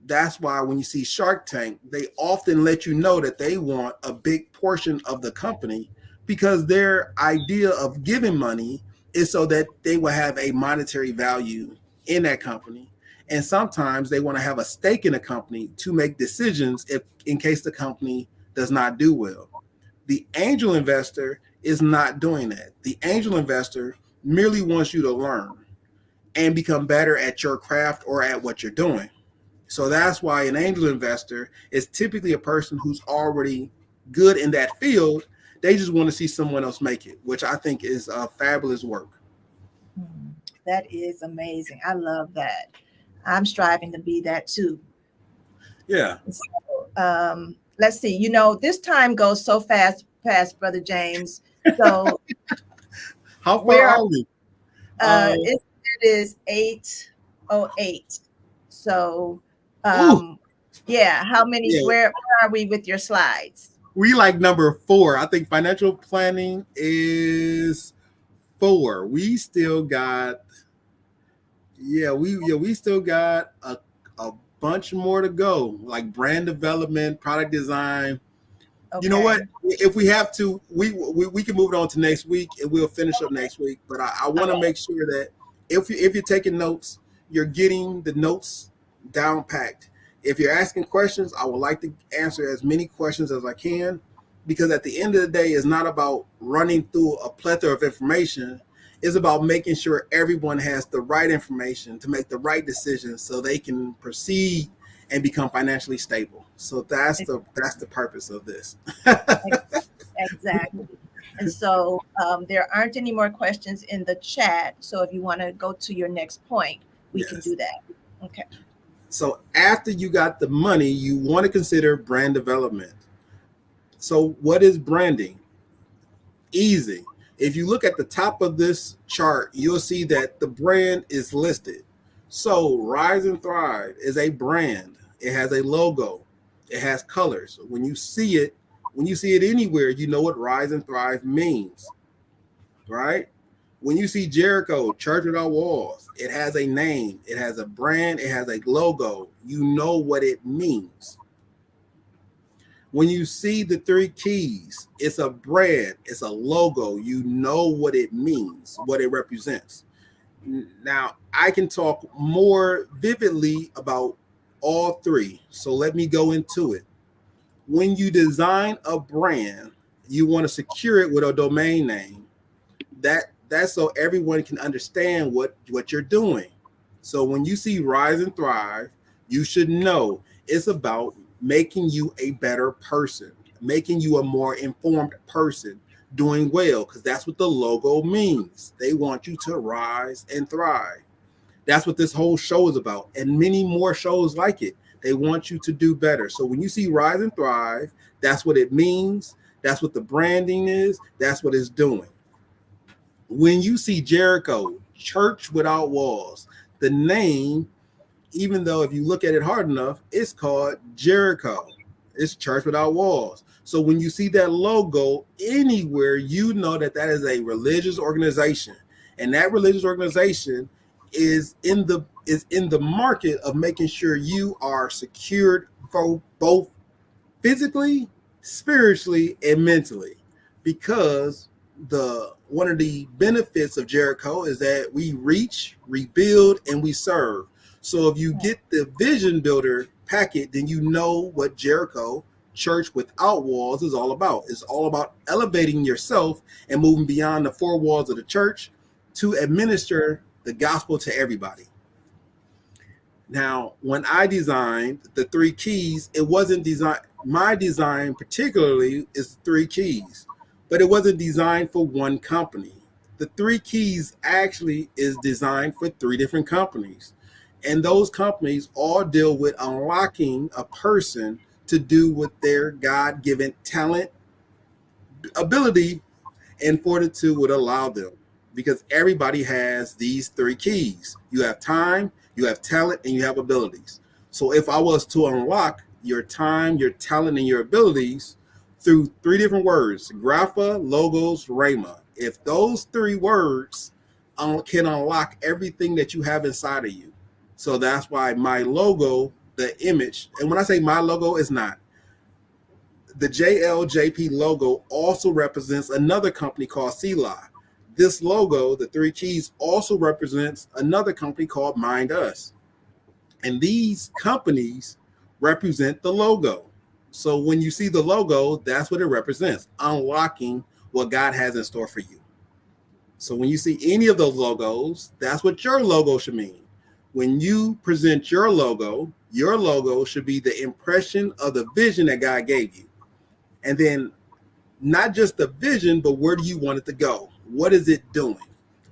That's why when you see Shark Tank, they often let you know that they want a big portion of the company, because their idea of giving money is so that they will have a monetary value in that company. And sometimes they want to have a stake in a company to make decisions if in case the company does not do well. The angel investor is not doing that. The angel investor merely wants you to learn and become better at your craft or at what you're doing. So that's why an angel investor is typically a person who's already good in that field. They just want to see someone else make it, which I think is a fabulous work. That is amazing. I love that. I'm striving to be that too. Yeah. So, let's see. This time goes so fast, Brother James. So How far are we? It is 8:08. So, yeah. How many? Yeah. Where are we with your slides? We like number 4. I think financial planning is 4. We still got, we still got a bunch more to go, like brand development, product design. Okay. You know what? If we have to, we can move it on to next week, and we'll finish up next week. But I want to make sure that if you're taking notes, you're getting the notes down packed. If you're asking questions, I would like to answer as many questions as I can, because at the end of the day, it's not about running through a plethora of information. It's about making sure everyone has the right information to make the right decisions so they can proceed and become financially stable. So that's the purpose of this. Exactly. And so there aren't any more questions in the chat. So if you want to go to your next point, we can do that. Okay. So after you got the money, you want to consider brand development. So what is branding? Easy. If you look at the top of this chart, you'll see that the brand is listed. So Rise and Thrive is a brand. It has a logo. It has colors. When you see it anywhere, you know what Rise and Thrive means, right? When you see Jericho, Church Without Walls, it has a name, it has a brand, it has a logo. You know what it means. When you see the 3 keys, it's a brand, it's a logo. You know what it means, what it represents. Now, I can talk more vividly about all 3. So let me go into it. When you design a brand, you want to secure it with a domain name. That's so everyone can understand what you're doing. So when you see Rise and Thrive, you should know it's about making you a better person, making you a more informed person, doing well, because that's what the logo means. They want you to rise and thrive. That's what this whole show is about, and many more shows like it. They want you to do better. So when you see Rise and Thrive, that's what it means. That's what the branding is. That's what it's doing. When you see Jericho, Church Without Walls, the name, even though if you look at it hard enough, it's called Jericho. It's Church Without Walls. So when you see that logo anywhere, you know that that is a religious organization, and that religious organization is in the market of making sure you are secured for both physically, spiritually, and mentally. Because the one of the benefits of Jericho is that we reach, rebuild, and we serve. So if you get the vision builder packet, then you know what Jericho Church Without Walls is all about. It's all about elevating yourself and moving beyond the four walls of the church to administer the gospel to everybody. Now, when I designed the three keys, it wasn't designed. My design particularly is three keys, but it wasn't designed for one company. The three keys actually is designed for three different companies. And those companies all deal with unlocking a person to do what their God-given talent, ability, and fortitude would allow them. Because everybody has these three keys. You have time, you have talent, and you have abilities. So if I was to unlock your time, your talent, and your abilities through three different words, Grapha, Logos, Rhema. If those three words can unlock everything that you have inside of you. So that's why my logo, the image, and when I say my logo, is not. The JLJP logo also represents another company called Selah. This logo, the three keys, also represents another company called Mind Us. And these companies represent the logo. So when you see the logo, that's what it represents, unlocking what God has in store for you. So when you see any of those logos, that's what your logo should mean. When you present your logo should be the impression of the vision that God gave you. And then not just the vision, but where do you want it to go? What is it doing?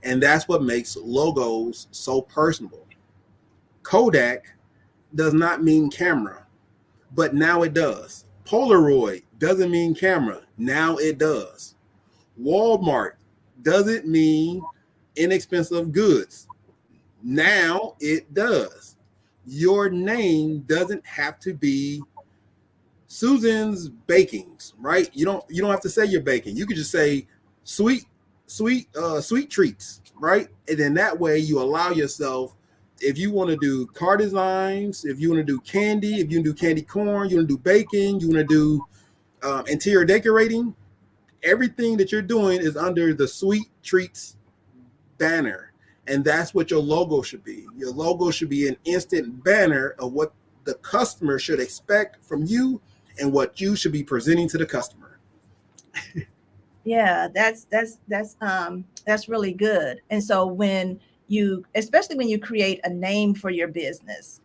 And that's what makes logos so personable. Kodak does not mean camera, but now it does. Polaroid doesn't mean camera. Now it does. Walmart doesn't mean inexpensive goods. Now it does. Your name doesn't have to be Susan's Bakings, right? You don't have to say you're baking. You could just say sweet treats, right? And then that way you allow yourself, if you want to do car designs, if you want to do candy, if you want to do candy corn, you want to do baking, you want to do interior decorating, everything that you're doing is under the Sweet Treats banner. And that's what your logo should be. Your logo should be an instant banner of what the customer should expect from you and what you should be presenting to the customer. Yeah, that's really good. And so when especially when you create a name for your business,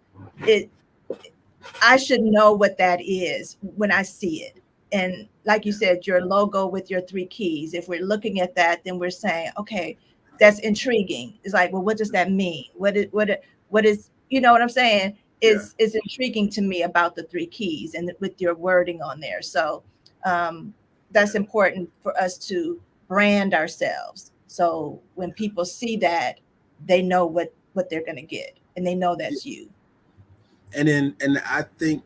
I should know what that is when I see it. And like you said, your logo with your three keys, if we're looking at that, then we're saying, okay, that's intriguing. It's like, well, what does that mean? What is, you know what I'm saying? It's intriguing to me about the three keys and with your wording on there. So that's important for us to brand ourselves. So when people see that, they know what they're going to get, and they know that's you. And I think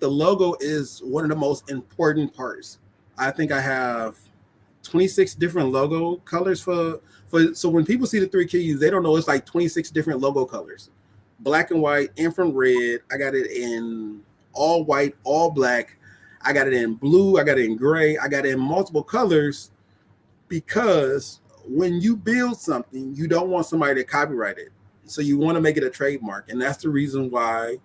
the logo is one of the most important parts. I think I have 26 different logo colors for so when people see the three keys, they don't know it's like 26 different logo colors. Black and white, infrared. I got it in all white, all black. I got it in blue. I got it in gray. I got it in multiple colors because when you build something, you don't want somebody to copyright it. So you want to make it a trademark. And that's the reason why,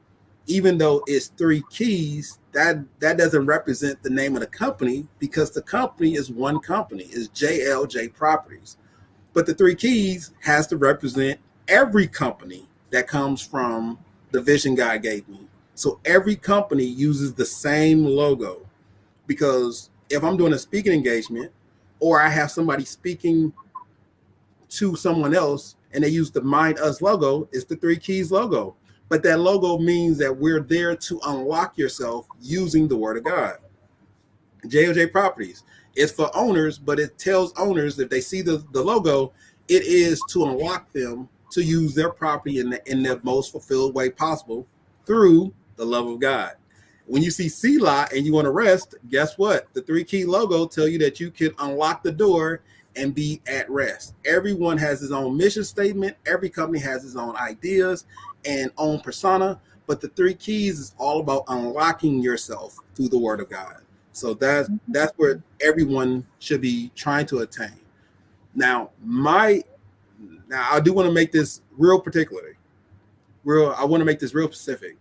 even though it's three keys, that doesn't represent the name of the company, because the company is one company, is JLJ Properties. But the three keys has to represent every company that comes from the vision God gave me. So every company uses the same logo, because if I'm doing a speaking engagement or I have somebody speaking to someone else and they use the Mind Us logo, it's the three keys logo. But that logo means that we're there to unlock yourself using the word of God. JLJ Properties, it's for owners, but it tells owners if they see the logo, it is to unlock them to use their property in the most fulfilled way possible through the love of God. When you see C-Lot and you want to rest, guess what? The 3-key logo tell you that you can unlock the door and be at rest. Everyone has his own mission statement. Every company has its own ideas and own persona. But the 3 keys is all about unlocking yourself through the Word of God. So that's where everyone should be trying to attain. Now I do want to make this real particularly. I want to make this real specific.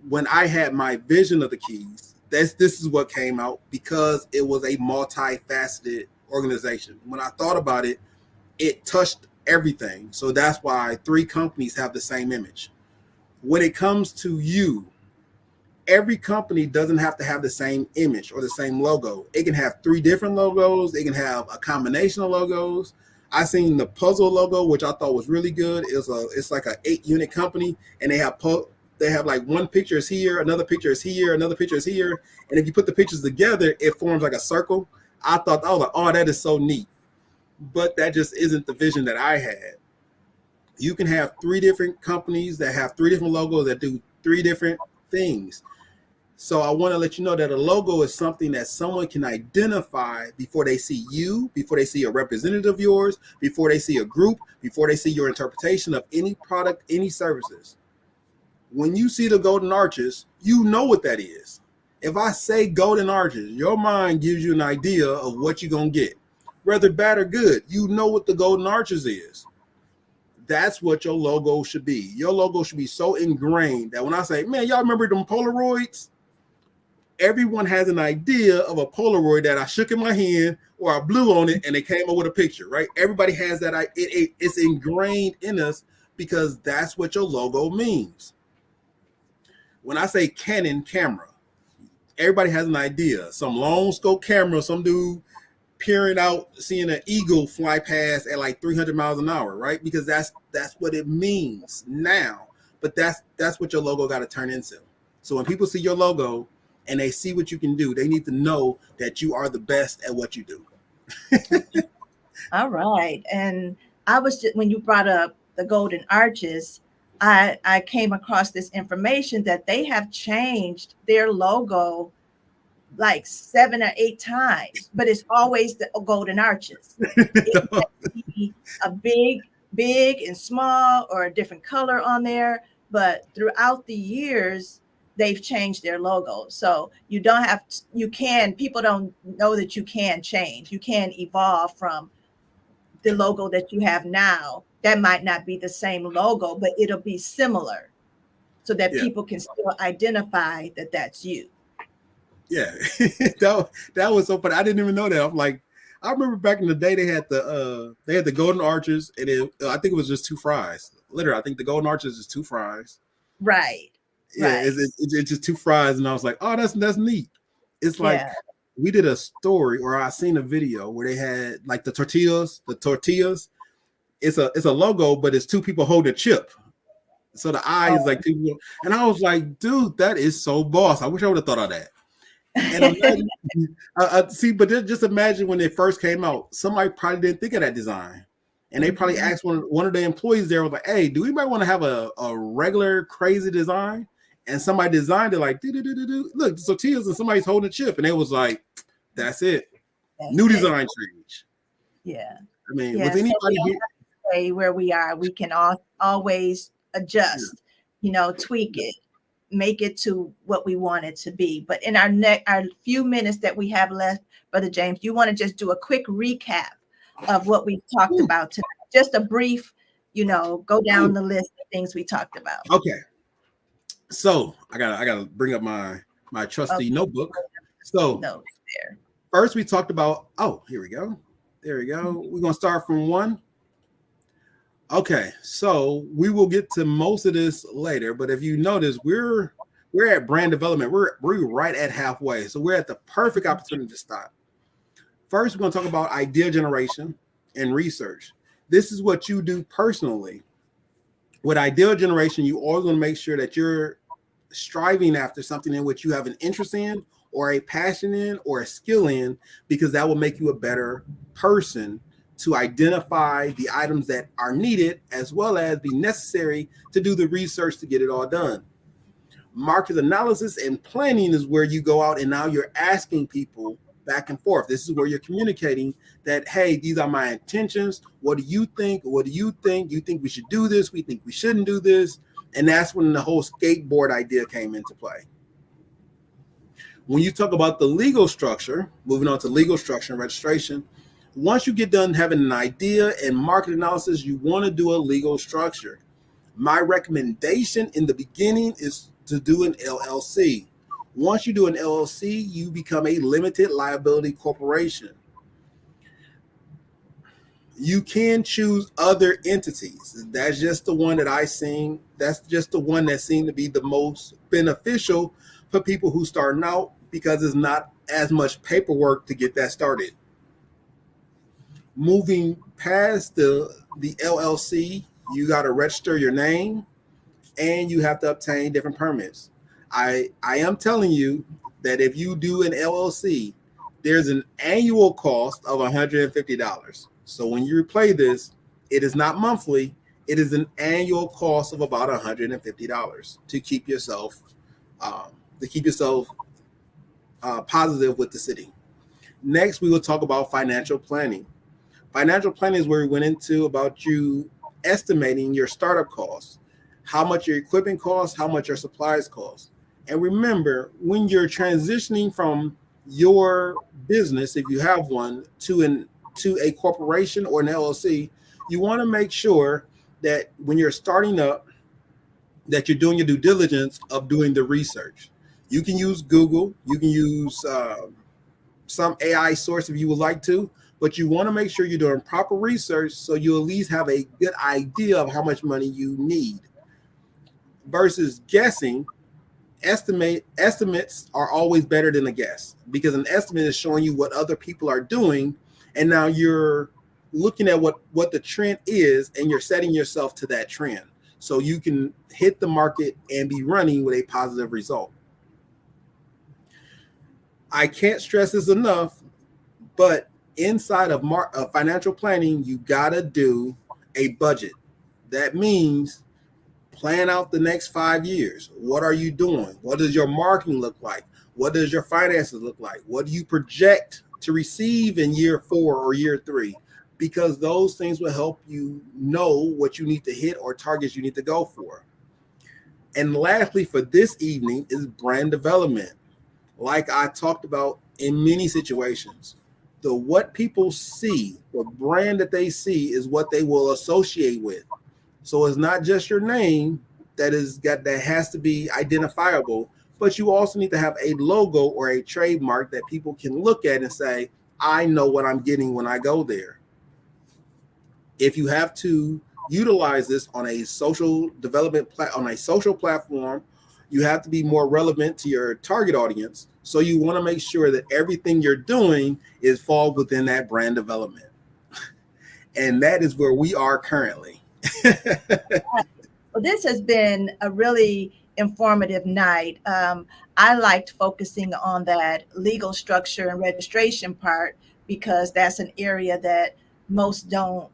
When I had my vision of the keys, this is what came out because it was a multifaceted organization. When I thought about it, it touched everything. So that's why 3 companies have the same image. When it comes to you, every company doesn't have to have the same image or the same logo. It can have 3 different logos. It can have a combination of logos. I seen the Puzzle logo, which I thought was really good. It's like an 8-unit company, and they have like one picture is here, another picture is here, another picture is here, and if you put the pictures together, it forms like a circle. I was like, oh, that is so neat. But that just isn't the vision that I had. You can have 3 different companies that have 3 different logos that do 3 different things. So I want to let you know that a logo is something that someone can identify before they see you, before they see a representative of yours, before they see a group, before they see your interpretation of any product, any services. When you see the golden arches, you know what that is. If I say golden arches, your mind gives you an idea of what you're going to get. Whether bad or good, you know what the golden arches is. That's what your logo should be. Your logo should be so ingrained that when I say, man, y'all remember them Polaroids? Everyone has an idea of a Polaroid that I shook in my hand or I blew on it and they came up with a picture, right? Everybody has that. It's ingrained in us because that's what your logo means. When I say Canon camera, everybody has an idea. Some long scope camera, some dude peering out, seeing an eagle fly past at like 300 miles an hour, right? Because that's what it means now. But that's what your logo got to turn into. So when people see your logo and they see what you can do, they need to know that you are the best at what you do. All right. And when you brought up the golden arches, I came across this information that they have changed their logo like 7 or 8 times, but it's always the golden arches. It can be a big and small or a different color on there, but throughout the years, they've changed their logo. So you don't have, people don't know that you can change. You can evolve from the logo that you have now. That might not be the same logo, but it'll be similar so that people can still identify that that's you. Yeah, that was so funny. I didn't even know that. I'm like, I remember back in the day they had the golden arches, and I think it was just 2 fries. Literally, I think the golden arches is 2 fries. Right. Yeah, right. It's just 2 fries, and I was like, oh, that's neat. It's like we did a story, or I seen a video where they had like the tortillas. It's a logo, but it's 2 people holding a chip. So the eye is like 2 people, and I was like, dude, that is so boss. I wish I would have thought of that. And imagine, but just imagine when it first came out, somebody probably didn't think of that design, and they probably asked one of the employees there, was like, "Hey, do anybody want to have a regular crazy design?" And somebody designed it like, look, the tortillas, and somebody's holding a chip, and it was like, "That's it, new design change." Yeah, I mean, with anybody here, where we are, we can always adjust, tweak it. Make it to what we want it to be. But in our few minutes that we have left, Brother James, you want to just do a quick recap of what we've talked about tonight? Just a brief, go down the list of things we talked about. Okay. So I gotta bring up my trusty notebook. So first we talked about, here we go. There we go. We're gonna start from 1. Okay, so we will get to most of this later, but if you notice, we're at brand development. We're right at halfway, so we're at the perfect opportunity to stop. First, we're going to talk about idea generation and research. This is what you do personally. With idea generation, you always want to make sure that you're striving after something in which you have an interest in, or a passion in, or a skill in, because that will make you a better person to identify the items that are needed, as well as be necessary to do the research to get it all done. Market analysis and planning is where you go out and now you're asking people back and forth. This is where you're communicating that, hey, these are my intentions. What do you think? What do you think? You think we should do this? We think we shouldn't do this. And that's when the whole skateboard idea came into play. When you talk about the legal structure, moving on to legal structure and registration, once you get done having an idea and market analysis, you want to do a legal structure. My recommendation in the beginning is to do an LLC. Once you do an LLC, you become a limited liability corporation. You can choose other entities. That's just the one that I seen. That's just the one that seemed to be the most beneficial for people who starting out because it's not as much paperwork to get that started. Moving past the LLC, you got to register your name and you have to obtain different permits. I am telling you that if you do an LLC, there's an annual cost of $150. So when you play this, it is not monthly. It is an annual cost of about $150 to keep yourself positive with the city. Next, we will talk about financial planning. Financial planning is where we went into about you estimating your startup costs, how much your equipment costs, how much your supplies cost. And remember, when you're transitioning from your business, if you have one, to a corporation or an LLC, you want to make sure that when you're starting up, that you're doing your due diligence of doing the research. You can use Google, you can use some AI source if you would like to, but you want to make sure you're doing proper research so you at least have a good idea of how much money you need. Versus guessing, estimates are always better than a guess because an estimate is showing you what other people are doing, and now you're looking at what the trend is and you're setting yourself to that trend so you can hit the market and be running with a positive result. I can't stress this enough, but inside of financial planning, you gotta do a budget. That means plan out the next 5 years. What are you doing? What does your marketing look like? What does your finances look like? What do you project to receive in year 4 or year 3? Because those things will help you know what you need to hit or targets you need to go for. And lastly, for this evening is brand development. Like I talked about in many situations, what people see, the brand that they see is what they will associate with. So it's not just your name that has to be identifiable, but you also need to have a logo or a trademark that people can look at and say, I know what I'm getting when I go there. If you have to utilize this on a social development on a social platform, you have to be more relevant to your target audience. So you want to make sure that everything you're doing is fall within that brand development. And that is where we are currently. Well, this has been a really informative night. I liked focusing on that legal structure and registration part because that's an area that most don't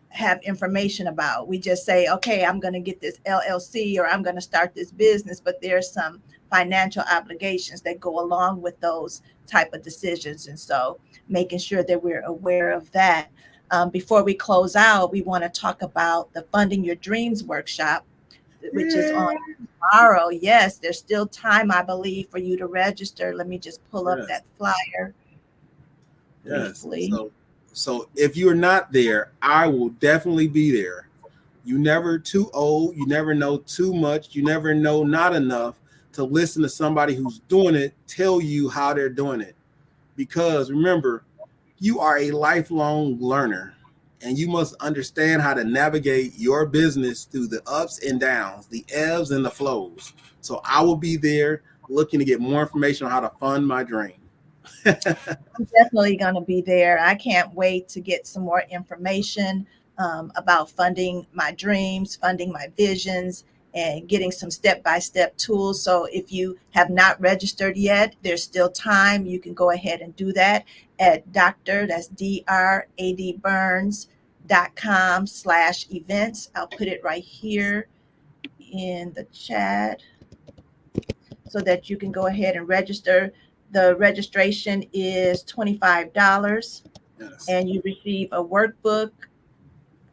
have information about. We just say, okay, I'm going to get this LLC or I'm going to start this business, but there's some financial obligations that go along with those type of decisions. And so making sure that we're aware of that. Before we close out, we want to talk about the Funding Your Dreams workshop, which is on tomorrow. Yes, there's still time, I believe, for you to register. Let me just pull up that flyer. Yes. Briefly. So if you're not there, I will definitely be there. You never too old. You never know too much. You never know not enough to listen to somebody who's doing it tell you how they're doing it. Because remember, you are a lifelong learner and you must understand how to navigate your business through the ups and downs, the ebbs and the flows. So I will be there looking to get more information on how to fund my dream. I'm definitely going to be there. I can't wait to get some more information about funding my dreams, funding my visions, and getting some step-by-step tools. So if you have not registered yet, there's still time. You can go ahead and do that at dradburns.com/events. I'll put it right here in the chat. so that you can go ahead and register. The registration is $25, Yes. and you receive a workbook.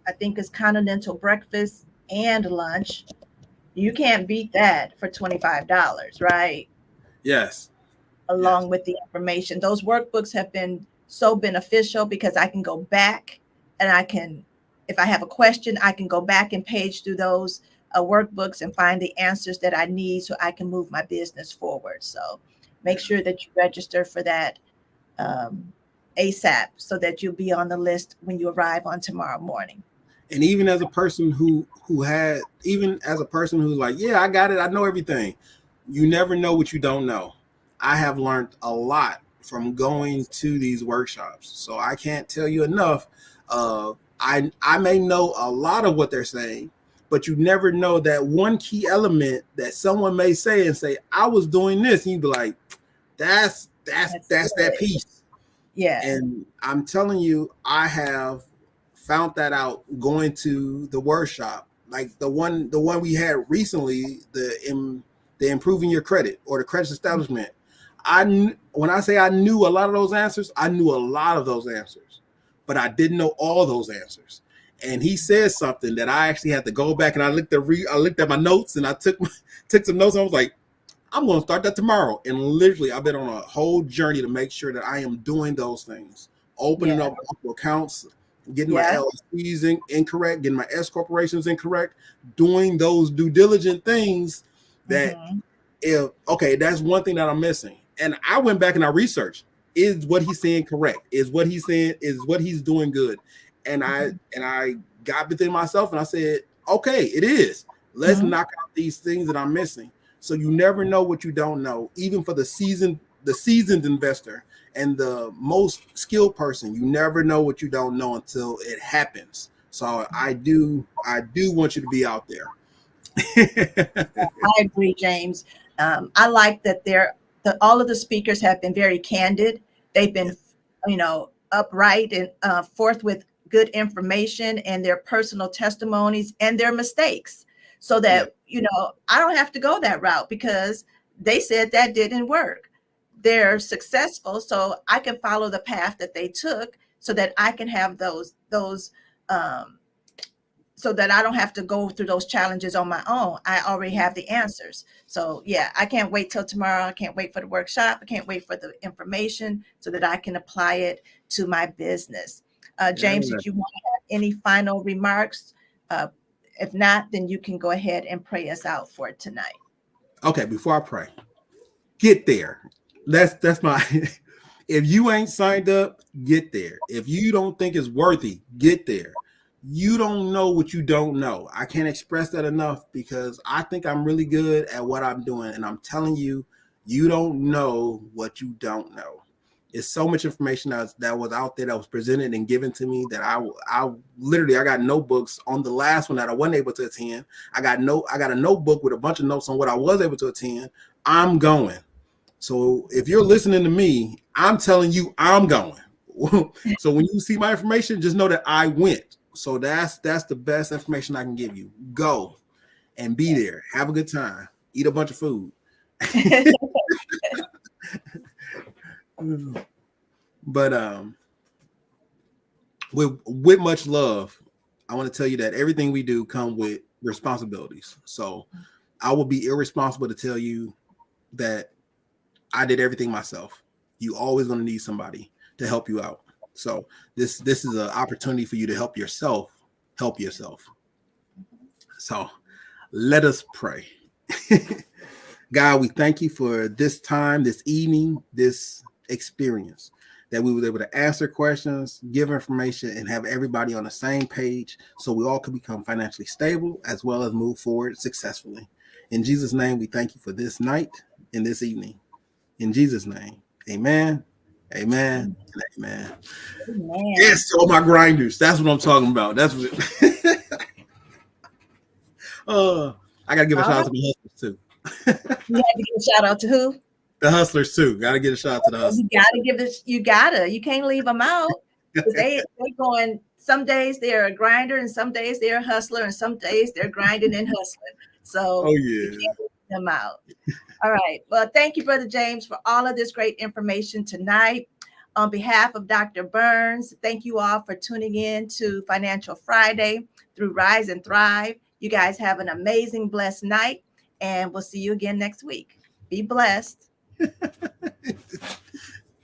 I think it's continental breakfast and lunch. You can't beat that for $25, right? Yes. Yes. Along with the information. Those workbooks have been so beneficial because I can go back and I can, if I have a question, I can go back and page through those workbooks and find the answers that I need so I can move my business forward. So make Yeah. sure that you register for that ASAP so that you'll be on the list when you arrive on tomorrow morning. And even as a person even as a person who's like, yeah, I got it, I know everything. You never know what you don't know. I have learned a lot from going to these workshops, so I can't tell you enough. I may know a lot of what they're saying, but you never know that one key element that someone may say and say, I was doing this, and you'd be like, that's that piece. Yeah. And I'm telling you, I have found that out going to the workshop, like the one we had recently, the improving your credit or the credit establishment. When I say I knew a lot of those answers, I knew a lot of those answers, but I didn't know all those answers. And he said something that I actually had to go back and I looked at my notes and I took some notes. And I was like, I'm going to start that tomorrow. And literally, I've been on a whole journey to make sure that I am doing those things, opening up accounts, getting my LLCs incorrect, getting my S corporations incorrect, doing those due diligent things that that's one thing that I'm missing. And I went back and I researched, is what he's saying correct? Is what he's saying, is what he's doing good? And I got within myself and I said, okay, it is. Let's knock out these things that I'm missing. So you never know what you don't know, even for the seasoned investor and the most skilled person. You never know what you don't know until it happens. So I do want you to be out there. I agree, James. I like that all of the speakers have been very candid. They've been, upright and forth with good information and their personal testimonies and their mistakes, so that I don't have to go that route because they said that didn't work. They're successful, so I can follow the path that they took, so that I can have those so that I don't have to go through those challenges on my own. I already have the answers. So yeah, I can't wait till tomorrow. I can't wait for the workshop. I can't wait for the information so that I can apply it to my business. James, did you want to have any final remarks? If not, then you can go ahead and pray us out for tonight. Okay, before I pray, get there. That's my if you ain't signed up, get there. If you don't think it's worthy, get there. You don't know what you don't know. I can't express that enough because I think I'm really good at what I'm doing. And I'm telling you, you don't know what you don't know. It's so much information that was out there that was presented and given to me that I literally got notebooks on the last one that I wasn't able to attend. I got a notebook with a bunch of notes on what I was able to attend. I'm going. So if you're listening to me, I'm telling you I'm going. So when you see my information, just know that I went. So that's the best information I can give you. Go and be there. Have a good time. Eat a bunch of food. But with much love, I want to tell you that everything we do come with responsibilities. So I will be irresponsible to tell you that I did everything myself. You always going to need somebody to help you out. So this is an opportunity for you to help yourself. So let us pray. God, we thank you for this time, this evening, this experience, that we were able to answer questions, give information, and have everybody on the same page so we all can become financially stable as well as move forward successfully. In Jesus' name, we thank you for this night and this evening. In Jesus' name, amen, amen, and amen. Yes, all my grinders. That's what I'm talking about. That's what. I got to give a shout out to the hustlers, too. You have to give a shout out to who? The hustlers, too. Got to get a shout out to the hustlers. You got to give this. You can't leave them out. They going, some days they're a grinder and some days they're a hustler and some days they're grinding and hustling. So them out. All right. Well, thank you, Brother James, for all of this great information tonight. On behalf of Dr. Burns, thank you all for tuning in to Financial Friday through Rise and Thrive. You guys have an amazing, blessed night, and we'll see you again next week. Be blessed.